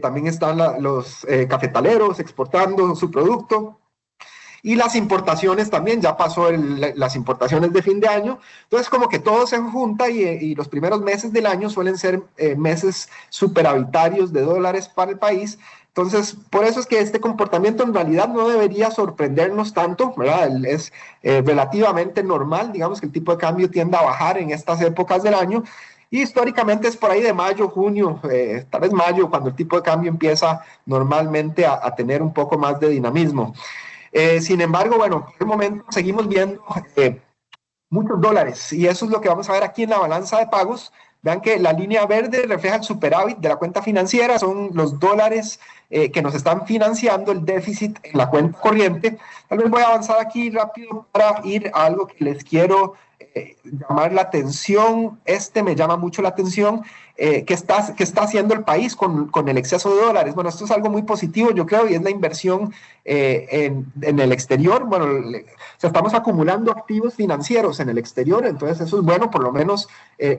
También están los cafetaleros exportando su producto. Y las importaciones también, ya pasó las importaciones de fin de año. Entonces, como que todo se junta y los primeros meses del año suelen ser meses superavitarios de dólares para el país. Entonces, por eso es que este comportamiento en realidad no debería sorprendernos tanto, ¿verdad? Es relativamente normal, digamos que el tipo de cambio tiende a bajar en estas épocas del año. Y históricamente es por ahí de mayo, junio, tal vez mayo, cuando el tipo de cambio empieza normalmente a tener un poco más de dinamismo. Sin embargo, bueno, por el momento seguimos viendo muchos dólares y eso es lo que vamos a ver aquí en la balanza de pagos. Vean que la línea verde refleja el superávit de la cuenta financiera, son los dólares que nos están financiando el déficit en la cuenta corriente. Tal vez voy a avanzar aquí rápido para ir a algo que les quiero llamar la atención. Me llama mucho la atención. ¿Qué está haciendo el país con el exceso de dólares? Bueno, esto es algo muy positivo, yo creo, y es la inversión en el exterior. Bueno, estamos acumulando activos financieros en el exterior, entonces eso es bueno, por lo menos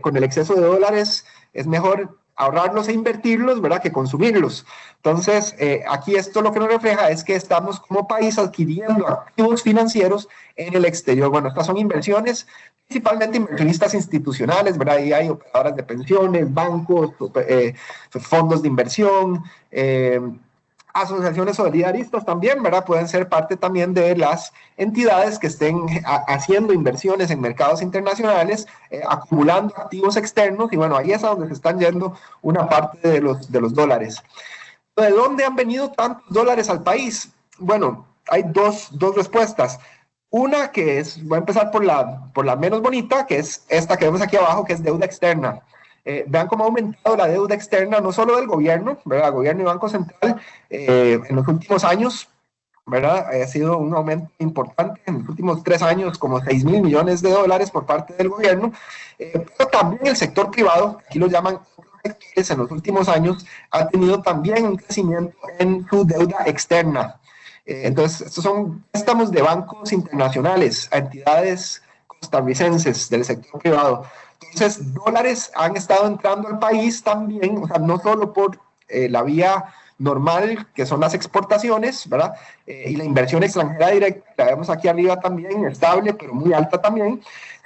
con el exceso de dólares es mejor ahorrarlos e invertirlos, ¿verdad?, que consumirlos. Entonces, aquí esto lo que nos refleja es que estamos como país adquiriendo activos financieros en el exterior. Bueno, estas son inversiones, principalmente inversionistas institucionales, ¿verdad? Ahí hay operadoras de pensiones, bancos, fondos de inversión, asociaciones solidaristas también, ¿verdad? Pueden ser parte también de las entidades que estén haciendo inversiones en mercados internacionales, acumulando activos externos, y bueno, ahí es a donde se están yendo una parte de los dólares. ¿De dónde han venido tantos dólares al país? Bueno, hay dos respuestas. Una que es, voy a empezar por la menos bonita, que es esta que vemos aquí abajo, que es deuda externa. Vean cómo ha aumentado la deuda externa, no solo del gobierno, ¿verdad? Gobierno y Banco Central, en los últimos años, ¿verdad? Ha sido un aumento importante en los últimos 3 años, como 6.000 millones de dólares por parte del gobierno, pero también el sector privado, aquí lo llaman sectores, en los últimos años, ha tenido también un crecimiento en su deuda externa. Entonces, estos son préstamos de bancos internacionales a entidades costarricenses del sector privado. Entonces, dólares han estado entrando al país también, o sea, no solo por la vía normal, que son las exportaciones, ¿verdad? Y la inversión extranjera directa, la vemos aquí arriba también, estable, pero muy alta también,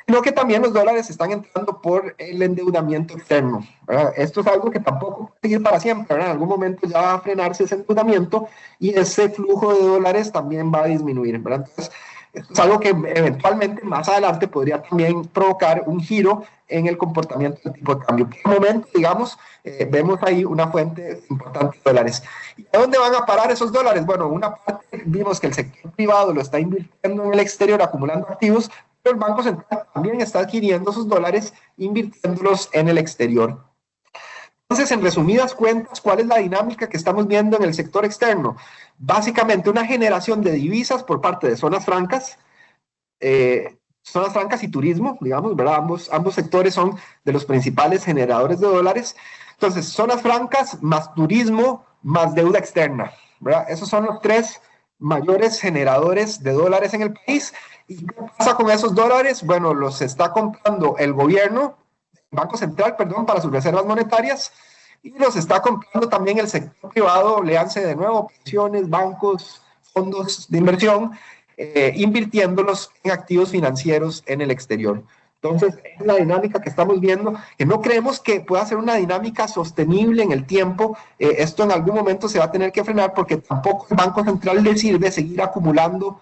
sino que también los dólares están entrando por el endeudamiento externo, ¿verdad? Esto es algo que tampoco puede seguir para siempre, ¿verdad? En algún momento ya va a frenarse ese endeudamiento y ese flujo de dólares también va a disminuir, ¿verdad? Entonces, esto es algo que eventualmente más adelante podría también provocar un giro en el comportamiento del tipo de cambio. Por el momento, digamos, vemos ahí una fuente importante de dólares. ¿Y a dónde van a parar esos dólares? Bueno, una parte vimos que el sector privado lo está invirtiendo en el exterior, acumulando activos, pero el Banco Central también está adquiriendo esos dólares, invirtiéndolos en el exterior. Entonces, en resumidas cuentas, ¿cuál es la dinámica que estamos viendo en el sector externo? Básicamente una generación de divisas por parte de zonas francas y turismo, digamos, ¿verdad? Ambos sectores son de los principales generadores de dólares. Entonces, zonas francas más turismo más deuda externa, ¿verdad? Esos son los 3 mayores generadores de dólares en el país. ¿Y qué pasa con esos dólares? Bueno, los está comprando el gobierno, Banco Central, perdón, para sus reservas monetarias, y los está comprando también el sector privado, léanse de nuevo, pensiones, bancos, fondos de inversión, invirtiéndolos en activos financieros en el exterior. Entonces, es la dinámica que estamos viendo, que no creemos que pueda ser una dinámica sostenible en el tiempo. Esto en algún momento se va a tener que frenar porque tampoco el Banco Central le sirve seguir acumulando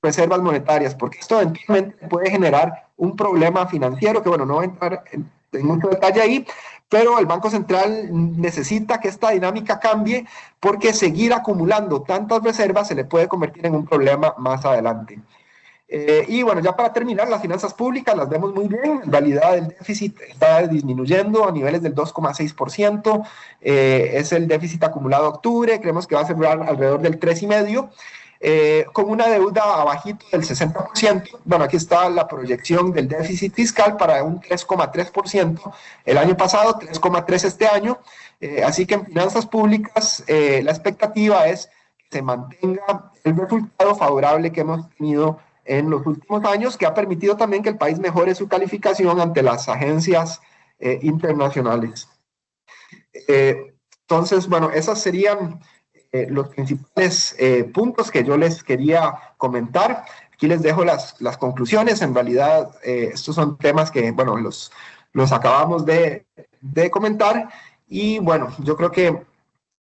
reservas monetarias, porque esto eventualmente puede generar un problema financiero, que bueno, no voy a entrar en mucho detalle ahí, pero el Banco Central necesita que esta dinámica cambie, porque seguir acumulando tantas reservas se le puede convertir en un problema más adelante. Y bueno, ya para terminar, las finanzas públicas las vemos muy bien. En realidad el déficit está disminuyendo a niveles del 2,6%. Es el déficit acumulado a octubre. Creemos que va a cerrar alrededor del 3,5%. Con una deuda abajito del 60%. Bueno, aquí está la proyección del déficit fiscal para un 3,3% el año pasado, 3,3% este año. Así que en finanzas públicas la expectativa es que se mantenga el resultado favorable que hemos tenido en los últimos años, que ha permitido también que el país mejore su calificación ante las agencias internacionales. Entonces, bueno, esas serían los principales puntos que yo les quería comentar. Aquí les dejo las conclusiones. En realidad, estos son temas que, bueno, los acabamos de comentar. Y bueno, yo creo que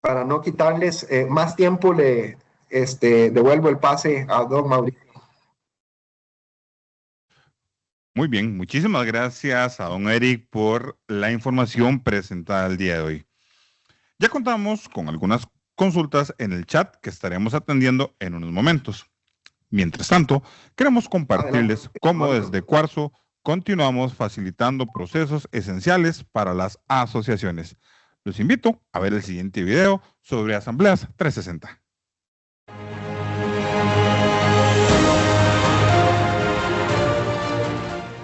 para no quitarles más tiempo, le devuelvo el pase a don Mauricio. Muy bien, muchísimas gracias a don Eric por la información presentada el día de hoy. Ya contamos con algunas consultas en el chat que estaremos atendiendo en unos momentos. Mientras tanto, queremos compartirles cómo desde Cuarzo continuamos facilitando procesos esenciales para las asociaciones. Los invito a ver el siguiente video sobre Asambleas 360.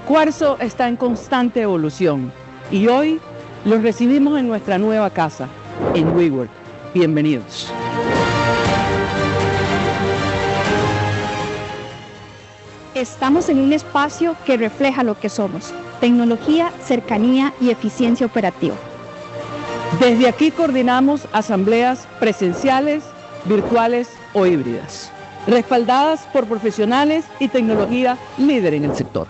Cuarzo está en constante evolución y hoy los recibimos en nuestra nueva casa, en WeWork. Bienvenidos. Estamos en un espacio que refleja lo que somos: tecnología, cercanía y eficiencia operativa. Desde aquí coordinamos asambleas presenciales, virtuales o híbridas, respaldadas por profesionales y tecnología líder en el sector.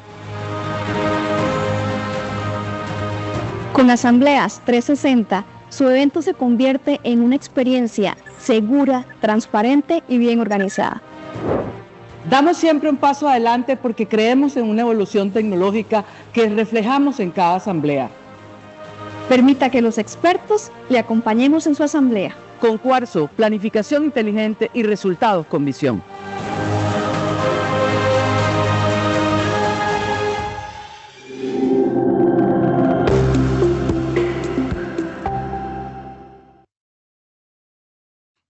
Con Asambleas 360, su evento se convierte en una experiencia segura, transparente y bien organizada. Damos siempre un paso adelante porque creemos en una evolución tecnológica que reflejamos en cada asamblea. Permita que los expertos le acompañemos en su asamblea. Con Cuarzo, planificación inteligente y resultados con visión.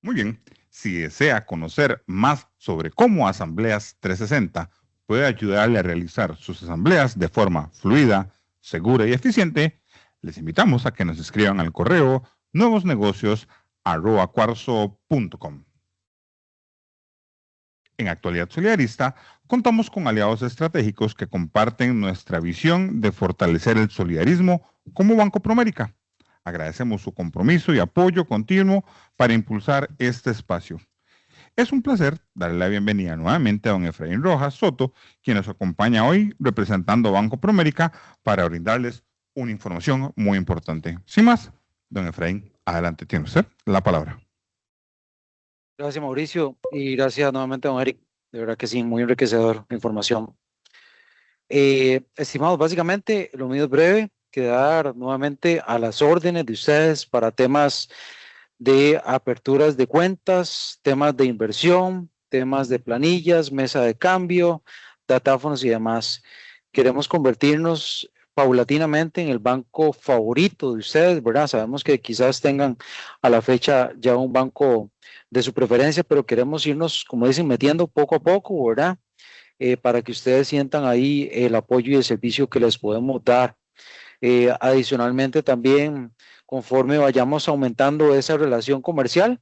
Muy bien, si desea conocer más sobre cómo Asambleas 360 puede ayudarle a realizar sus asambleas de forma fluida, segura y eficiente, les invitamos a que nos escriban al correo nuevosnegocios@cuarzo.com. En Actualidad Solidarista, contamos con aliados estratégicos que comparten nuestra visión de fortalecer el solidarismo como Banco Promérica. Agradecemos su compromiso y apoyo continuo para impulsar este espacio. Es un placer darle la bienvenida nuevamente a don Efraín Rojas Soto, quien nos acompaña hoy representando a Banco Promérica para brindarles una información muy importante. Sin más, don Efraín, adelante, tiene usted la palabra. Gracias, Mauricio, y gracias nuevamente a don Eric. De verdad que sí, muy enriquecedor la información. Estimados, básicamente lo mío es breve, quedar nuevamente a las órdenes de ustedes para temas de aperturas de cuentas, temas de inversión, temas de planillas, mesa de cambio, datáfonos y demás. Queremos convertirnos paulatinamente en el banco favorito de ustedes, ¿verdad? Sabemos que quizás tengan a la fecha ya un banco de su preferencia, pero queremos irnos, como dicen, metiendo poco a poco, ¿verdad? Para que ustedes sientan ahí el apoyo y el servicio que les podemos dar. Adicionalmente también, conforme vayamos aumentando esa relación comercial,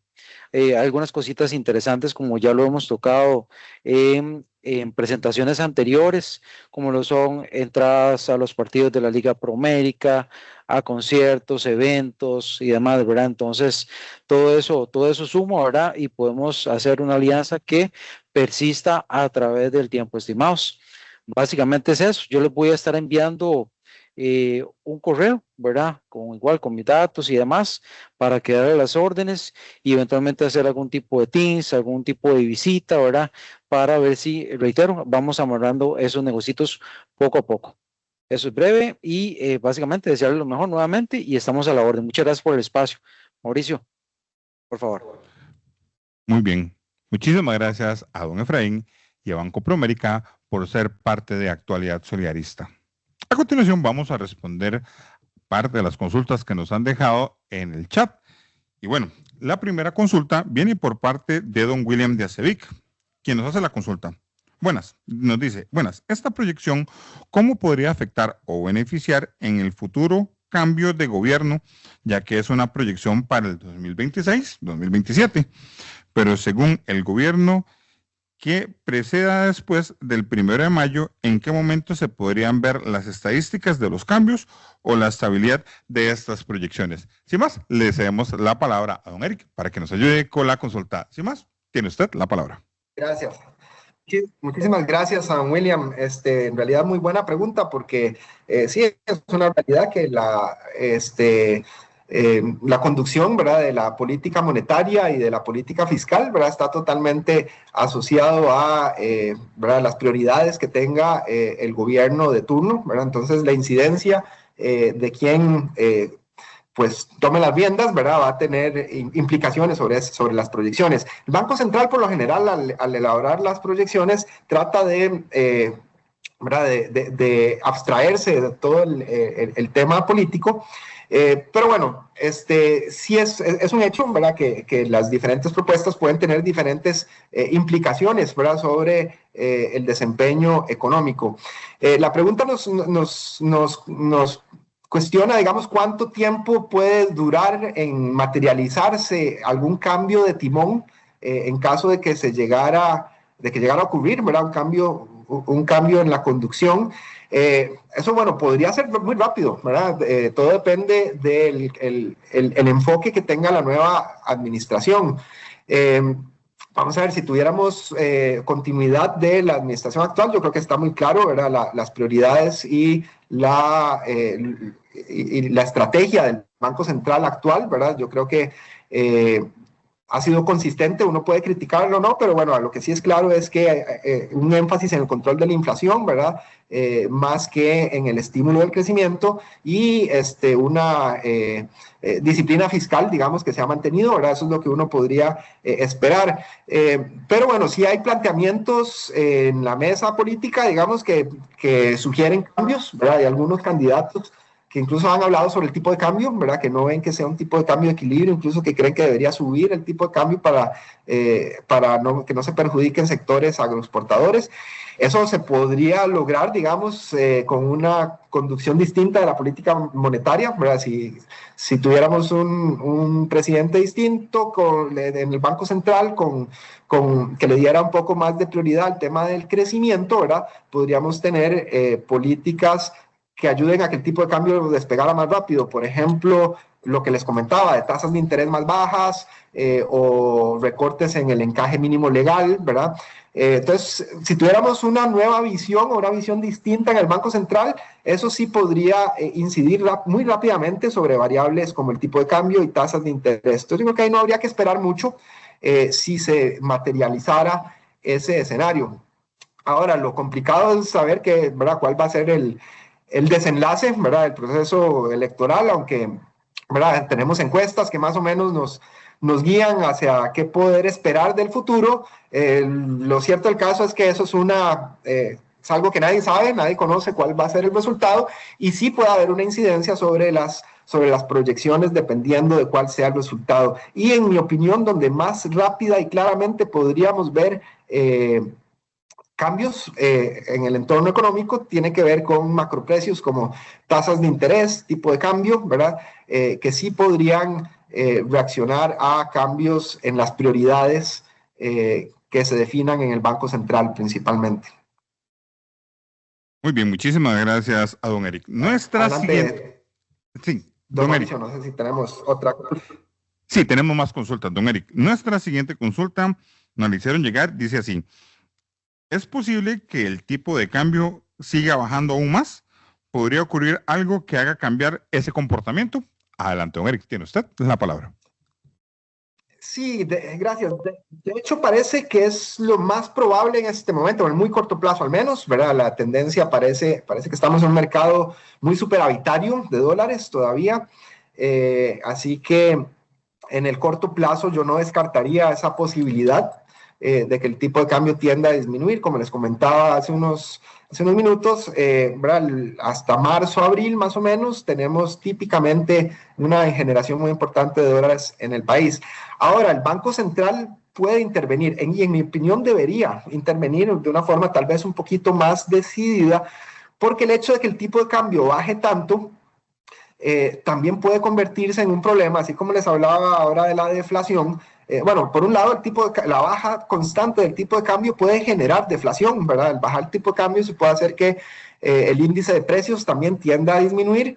algunas cositas interesantes como ya lo hemos tocado en presentaciones anteriores, como lo son entradas a los partidos de la Liga Promérica, a conciertos, eventos y demás, ¿verdad? Entonces, todo eso suma, ¿verdad? Y podemos hacer una alianza que persista a través del tiempo, estimados. Básicamente es eso. Yo les voy a estar enviando un correo, ¿verdad? Con mis datos y demás, para quedar a las órdenes y eventualmente hacer algún tipo de Teams, algún tipo de visita, ¿verdad? Para ver si, reitero, vamos amarrando esos negocios poco a poco. Eso es breve y básicamente desearles lo mejor nuevamente y estamos a la orden. Muchas gracias por el espacio. Mauricio, por favor. Muy bien. Muchísimas gracias a don Efraín y a Banco Promérica por ser parte de Actualidad Solidarista. A continuación vamos a responder parte de las consultas que nos han dejado en el chat. Y bueno, la primera consulta viene por parte de don William de Acevic, quien nos hace la consulta. Buenas, nos dice, buenas, esta proyección, ¿cómo podría afectar o beneficiar en el futuro cambio de gobierno, ya que es una proyección para el 2026-2027? Pero según el gobierno que preceda después del 1 de mayo, ¿en qué momento se podrían ver las estadísticas de los cambios o la estabilidad de estas proyecciones? Sin más, le cedemos la palabra a don Eric para que nos ayude con la consulta. Sin más, tiene usted la palabra. Gracias. Muchísimas gracias a don William. En realidad muy buena pregunta porque sí, es una realidad que la conducción, ¿verdad?, de la política monetaria y de la política fiscal, ¿verdad?, está totalmente asociado a ¿verdad?, las prioridades que tenga el gobierno de turno, ¿verdad? Entonces, la incidencia de quien pues tome las riendas, ¿verdad?, va a tener implicaciones sobre las proyecciones. El Banco Central, por lo general, al elaborar las proyecciones, trata de abstraerse de todo el tema político. Pero bueno, sí es un hecho, ¿verdad?, que las diferentes propuestas pueden tener diferentes implicaciones, ¿verdad?, sobre el desempeño económico. La pregunta nos cuestiona, digamos, cuánto tiempo puede durar en materializarse algún cambio de timón en caso de que llegara a ocurrir, ¿verdad?, un cambio en la conducción. Eso, bueno, podría ser muy rápido, ¿verdad? Todo depende del el enfoque que tenga la nueva administración. Vamos a ver, si tuviéramos continuidad de la administración actual, yo creo que está muy claro, ¿verdad?, las prioridades y la estrategia del Banco Central actual, ¿verdad? Yo creo que ha sido consistente, uno puede criticarlo o no, pero bueno, lo que sí es claro es que un énfasis en el control de la inflación, ¿verdad? Más que en el estímulo del crecimiento y una disciplina fiscal, digamos, que se ha mantenido, ¿verdad? Eso es lo que uno podría esperar. Pero bueno, sí hay planteamientos en la mesa política, digamos, que sugieren cambios, ¿verdad? Hay algunos candidatos que incluso han hablado sobre el tipo de cambio, ¿verdad? Que no ven que sea un tipo de cambio de equilibrio, incluso que creen que debería subir el tipo de cambio para que no se perjudiquen sectores agroexportadores. Eso se podría lograr, digamos, con una conducción distinta de la política monetaria, ¿verdad? Si tuviéramos un presidente distinto en el Banco Central que le diera un poco más de prioridad al tema del crecimiento, ¿verdad? Podríamos tener políticas que ayuden a que el tipo de cambio despegara más rápido. Por ejemplo, lo que les comentaba, de tasas de interés más bajas o recortes en el encaje mínimo legal, ¿verdad? Entonces, si tuviéramos una nueva visión o una visión distinta en el Banco Central, eso sí podría incidir muy rápidamente sobre variables como el tipo de cambio y tasas de interés. Entonces, yo creo que ahí no habría que esperar mucho si se materializara ese escenario. Ahora, lo complicado es saber ¿verdad? Cuál va a ser el desenlace, ¿verdad? El proceso electoral, aunque, ¿verdad? Tenemos encuestas que más o menos nos guían hacia qué poder esperar del futuro. Lo cierto del caso es que eso es algo que nadie sabe, nadie conoce cuál va a ser el resultado, y sí puede haber una incidencia sobre las proyecciones dependiendo de cuál sea el resultado. Y en mi opinión, donde más rápida y claramente podríamos ver cambios en el entorno económico tiene que ver con macroprecios como tasas de interés, tipo de cambio, ¿verdad? Que sí podrían reaccionar a cambios en las prioridades que se definan en el Banco Central principalmente. Muy bien, muchísimas gracias a don Eric. Nuestra siguiente... Sí, don Eric. No sé si tenemos otra. Sí, tenemos más consultas, don Eric. Nuestra siguiente consulta nos la hicieron llegar, dice así: ¿es posible que el tipo de cambio siga bajando aún más? ¿Podría ocurrir algo que haga cambiar ese comportamiento? Adelante, don Eric, tiene usted la palabra. Sí, gracias. De hecho, parece que es lo más probable en este momento, en el muy corto plazo al menos, ¿verdad? La tendencia parece que estamos en un mercado muy superavitario de dólares todavía, así que en el corto plazo yo no descartaría esa posibilidad de que el tipo de cambio tienda a disminuir, como les comentaba hace unos minutos, hasta marzo, abril más o menos, tenemos típicamente una generación muy importante de dólares en el país. Ahora, el Banco Central puede intervenir, y en mi opinión debería intervenir de una forma tal vez un poquito más decidida, porque el hecho de que el tipo de cambio baje tanto, también puede convertirse en un problema, así como les hablaba ahora de la deflación. Bueno, por un lado, la baja constante del tipo de cambio puede generar deflación, ¿verdad? El bajar el tipo de cambio se puede hacer que el índice de precios también tienda a disminuir,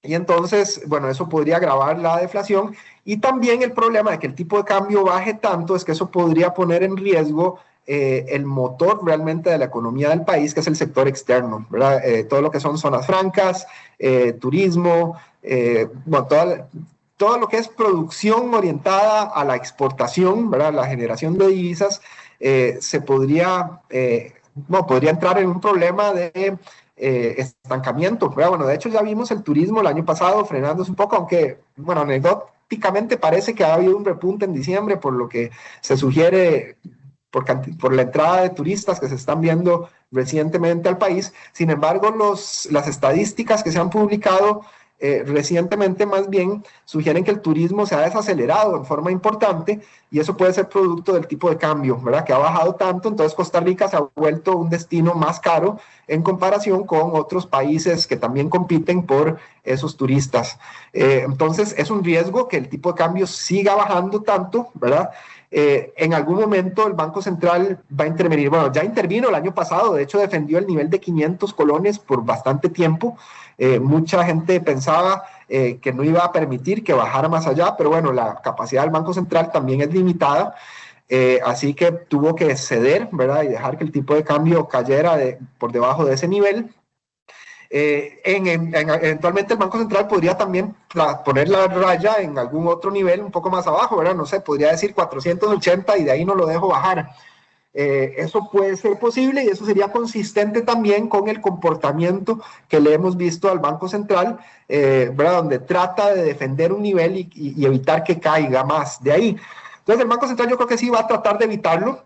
y entonces, bueno, eso podría agravar la deflación. Y también el problema de que el tipo de cambio baje tanto es que eso podría poner en riesgo el motor realmente de la economía del país, que es el sector externo, ¿verdad? Todo lo que son zonas francas, turismo, bueno, todo lo que es producción orientada a la exportación, ¿verdad? La generación de divisas, podría entrar en un problema de estancamiento, ¿verdad? Bueno, de hecho ya vimos el turismo el año pasado frenándose un poco, aunque, bueno, anecdóticamente parece que ha habido un repunte en diciembre, por lo que se sugiere por la entrada de turistas que se están viendo recientemente al país. Sin embargo, las estadísticas que se han publicado recientemente más bien sugieren que el turismo se ha desacelerado en forma importante, y eso puede ser producto del tipo de cambio, ¿verdad? Que ha bajado tanto, entonces Costa Rica se ha vuelto un destino más caro en comparación con otros países que también compiten por esos turistas. Entonces es un riesgo que el tipo de cambio siga bajando tanto, ¿verdad? En algún momento el Banco Central va a intervenir. Bueno, ya intervino el año pasado, de hecho defendió el nivel de 500 colones por bastante tiempo. Mucha gente pensaba que no iba a permitir que bajara más allá, pero bueno, la capacidad del Banco Central también es limitada, así que tuvo que ceder, ¿verdad? Y dejar que el tipo de cambio cayera por debajo de ese nivel. Eventualmente el Banco Central podría también poner la raya en algún otro nivel un poco más abajo, ¿verdad? No sé, podría decir 480 y de ahí no lo dejo bajar. Eso puede ser posible y eso sería consistente también con el comportamiento que le hemos visto al Banco Central, ¿verdad? Donde trata de defender un nivel y evitar que caiga más de ahí. Entonces el Banco Central yo creo que sí va a tratar de evitarlo,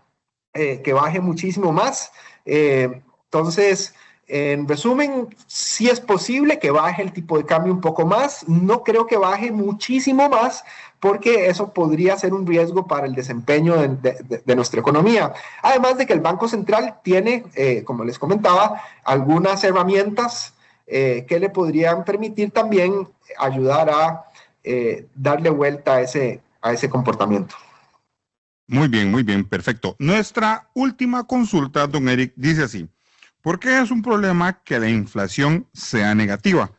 que baje muchísimo más. Entonces, en resumen, sí es posible que baje el tipo de cambio un poco más. No creo que baje muchísimo más, porque eso podría ser un riesgo para el desempeño de nuestra economía. Además de que el Banco Central tiene, como les comentaba, algunas herramientas que le podrían permitir también ayudar a darle vuelta a ese comportamiento. Muy bien, perfecto. Nuestra última consulta, don Eric, dice así: ¿por qué es un problema que la inflación sea negativa?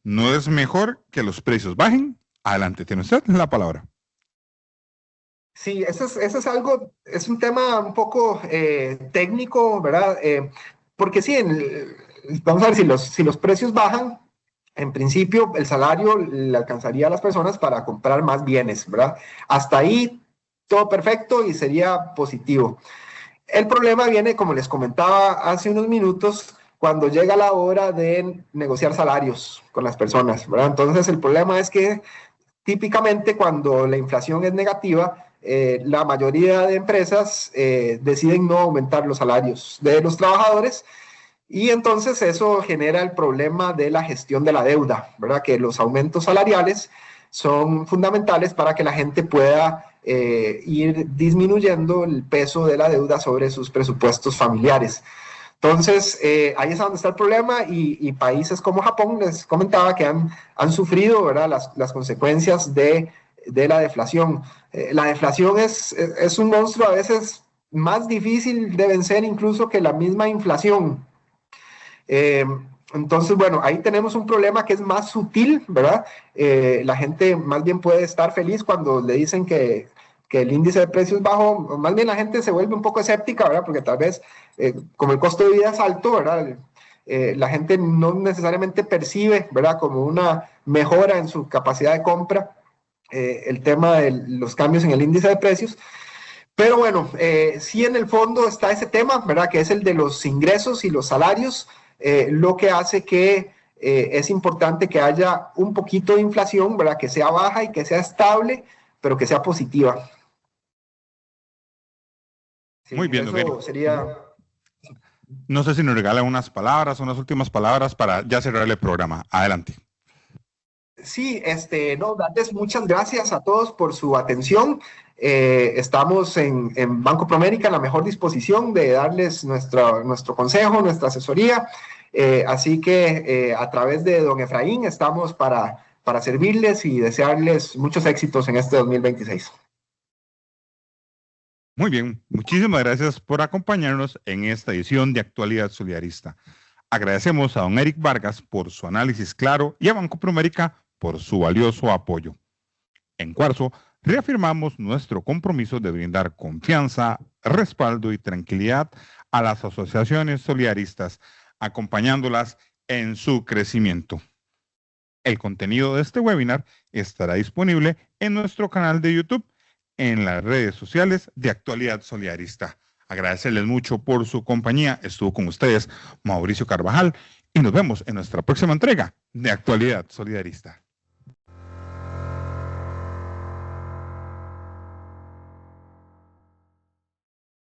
¿No es mejor que los precios bajen? Adelante, tiene usted la palabra. Sí, eso es un tema un poco técnico, ¿verdad? Porque sí, vamos a ver, si los precios bajan, en principio el salario le alcanzaría a las personas para comprar más bienes, ¿verdad? Hasta ahí todo perfecto y sería positivo. El problema viene, como les comentaba hace unos minutos, cuando llega la hora de negociar salarios con las personas, ¿verdad? Entonces el problema es que típicamente cuando la inflación es negativa, la mayoría de empresas deciden no aumentar los salarios de los trabajadores y entonces eso genera el problema de la gestión de la deuda, ¿verdad? Que los aumentos salariales son fundamentales para que la gente pueda ir disminuyendo el peso de la deuda sobre sus presupuestos familiares. Entonces, ahí es donde está el problema y países como Japón, les comentaba que han sufrido, ¿verdad? Las consecuencias de la deflación. La deflación es un monstruo a veces más difícil de vencer incluso que la misma inflación. Entonces, bueno, ahí tenemos un problema que es más sutil, ¿verdad? La gente más bien puede estar feliz cuando le dicen que el índice de precios es bajo, más bien la gente se vuelve un poco escéptica, ¿verdad? Porque tal vez, como el costo de vida es alto, ¿verdad? La gente no necesariamente percibe, ¿verdad? Como una mejora en su capacidad de compra, el tema de los cambios en el índice de precios. Pero bueno, sí en el fondo está ese tema, ¿verdad? Que es el de los ingresos y los salarios, lo que hace que es importante que haya un poquito de inflación, ¿verdad? Que sea baja y que sea estable, pero que sea positiva. Sí, muy bien, don Eric. Sería... No sé si nos regala unas palabras, unas últimas palabras para ya cerrar el programa. Adelante. Sí, no, darles muchas gracias a todos por su atención. Estamos en Banco Promérica en la mejor disposición de darles nuestro consejo, nuestra asesoría. Así que a través de don Efraín estamos para servirles y desearles muchos éxitos en este 2026. Muy bien, muchísimas gracias por acompañarnos en esta edición de Actualidad Solidarista. Agradecemos a don Eric Vargas por su análisis claro y a Banco Promérica por su valioso apoyo. En Cuarzo, reafirmamos nuestro compromiso de brindar confianza, respaldo y tranquilidad a las asociaciones solidaristas, acompañándolas en su crecimiento. El contenido de este webinar estará disponible en nuestro canal de YouTube, en las redes sociales de Actualidad Solidarista. Agradecerles mucho por su compañía. Estuvo con ustedes Mauricio Carvajal y nos vemos en nuestra próxima entrega de Actualidad Solidarista.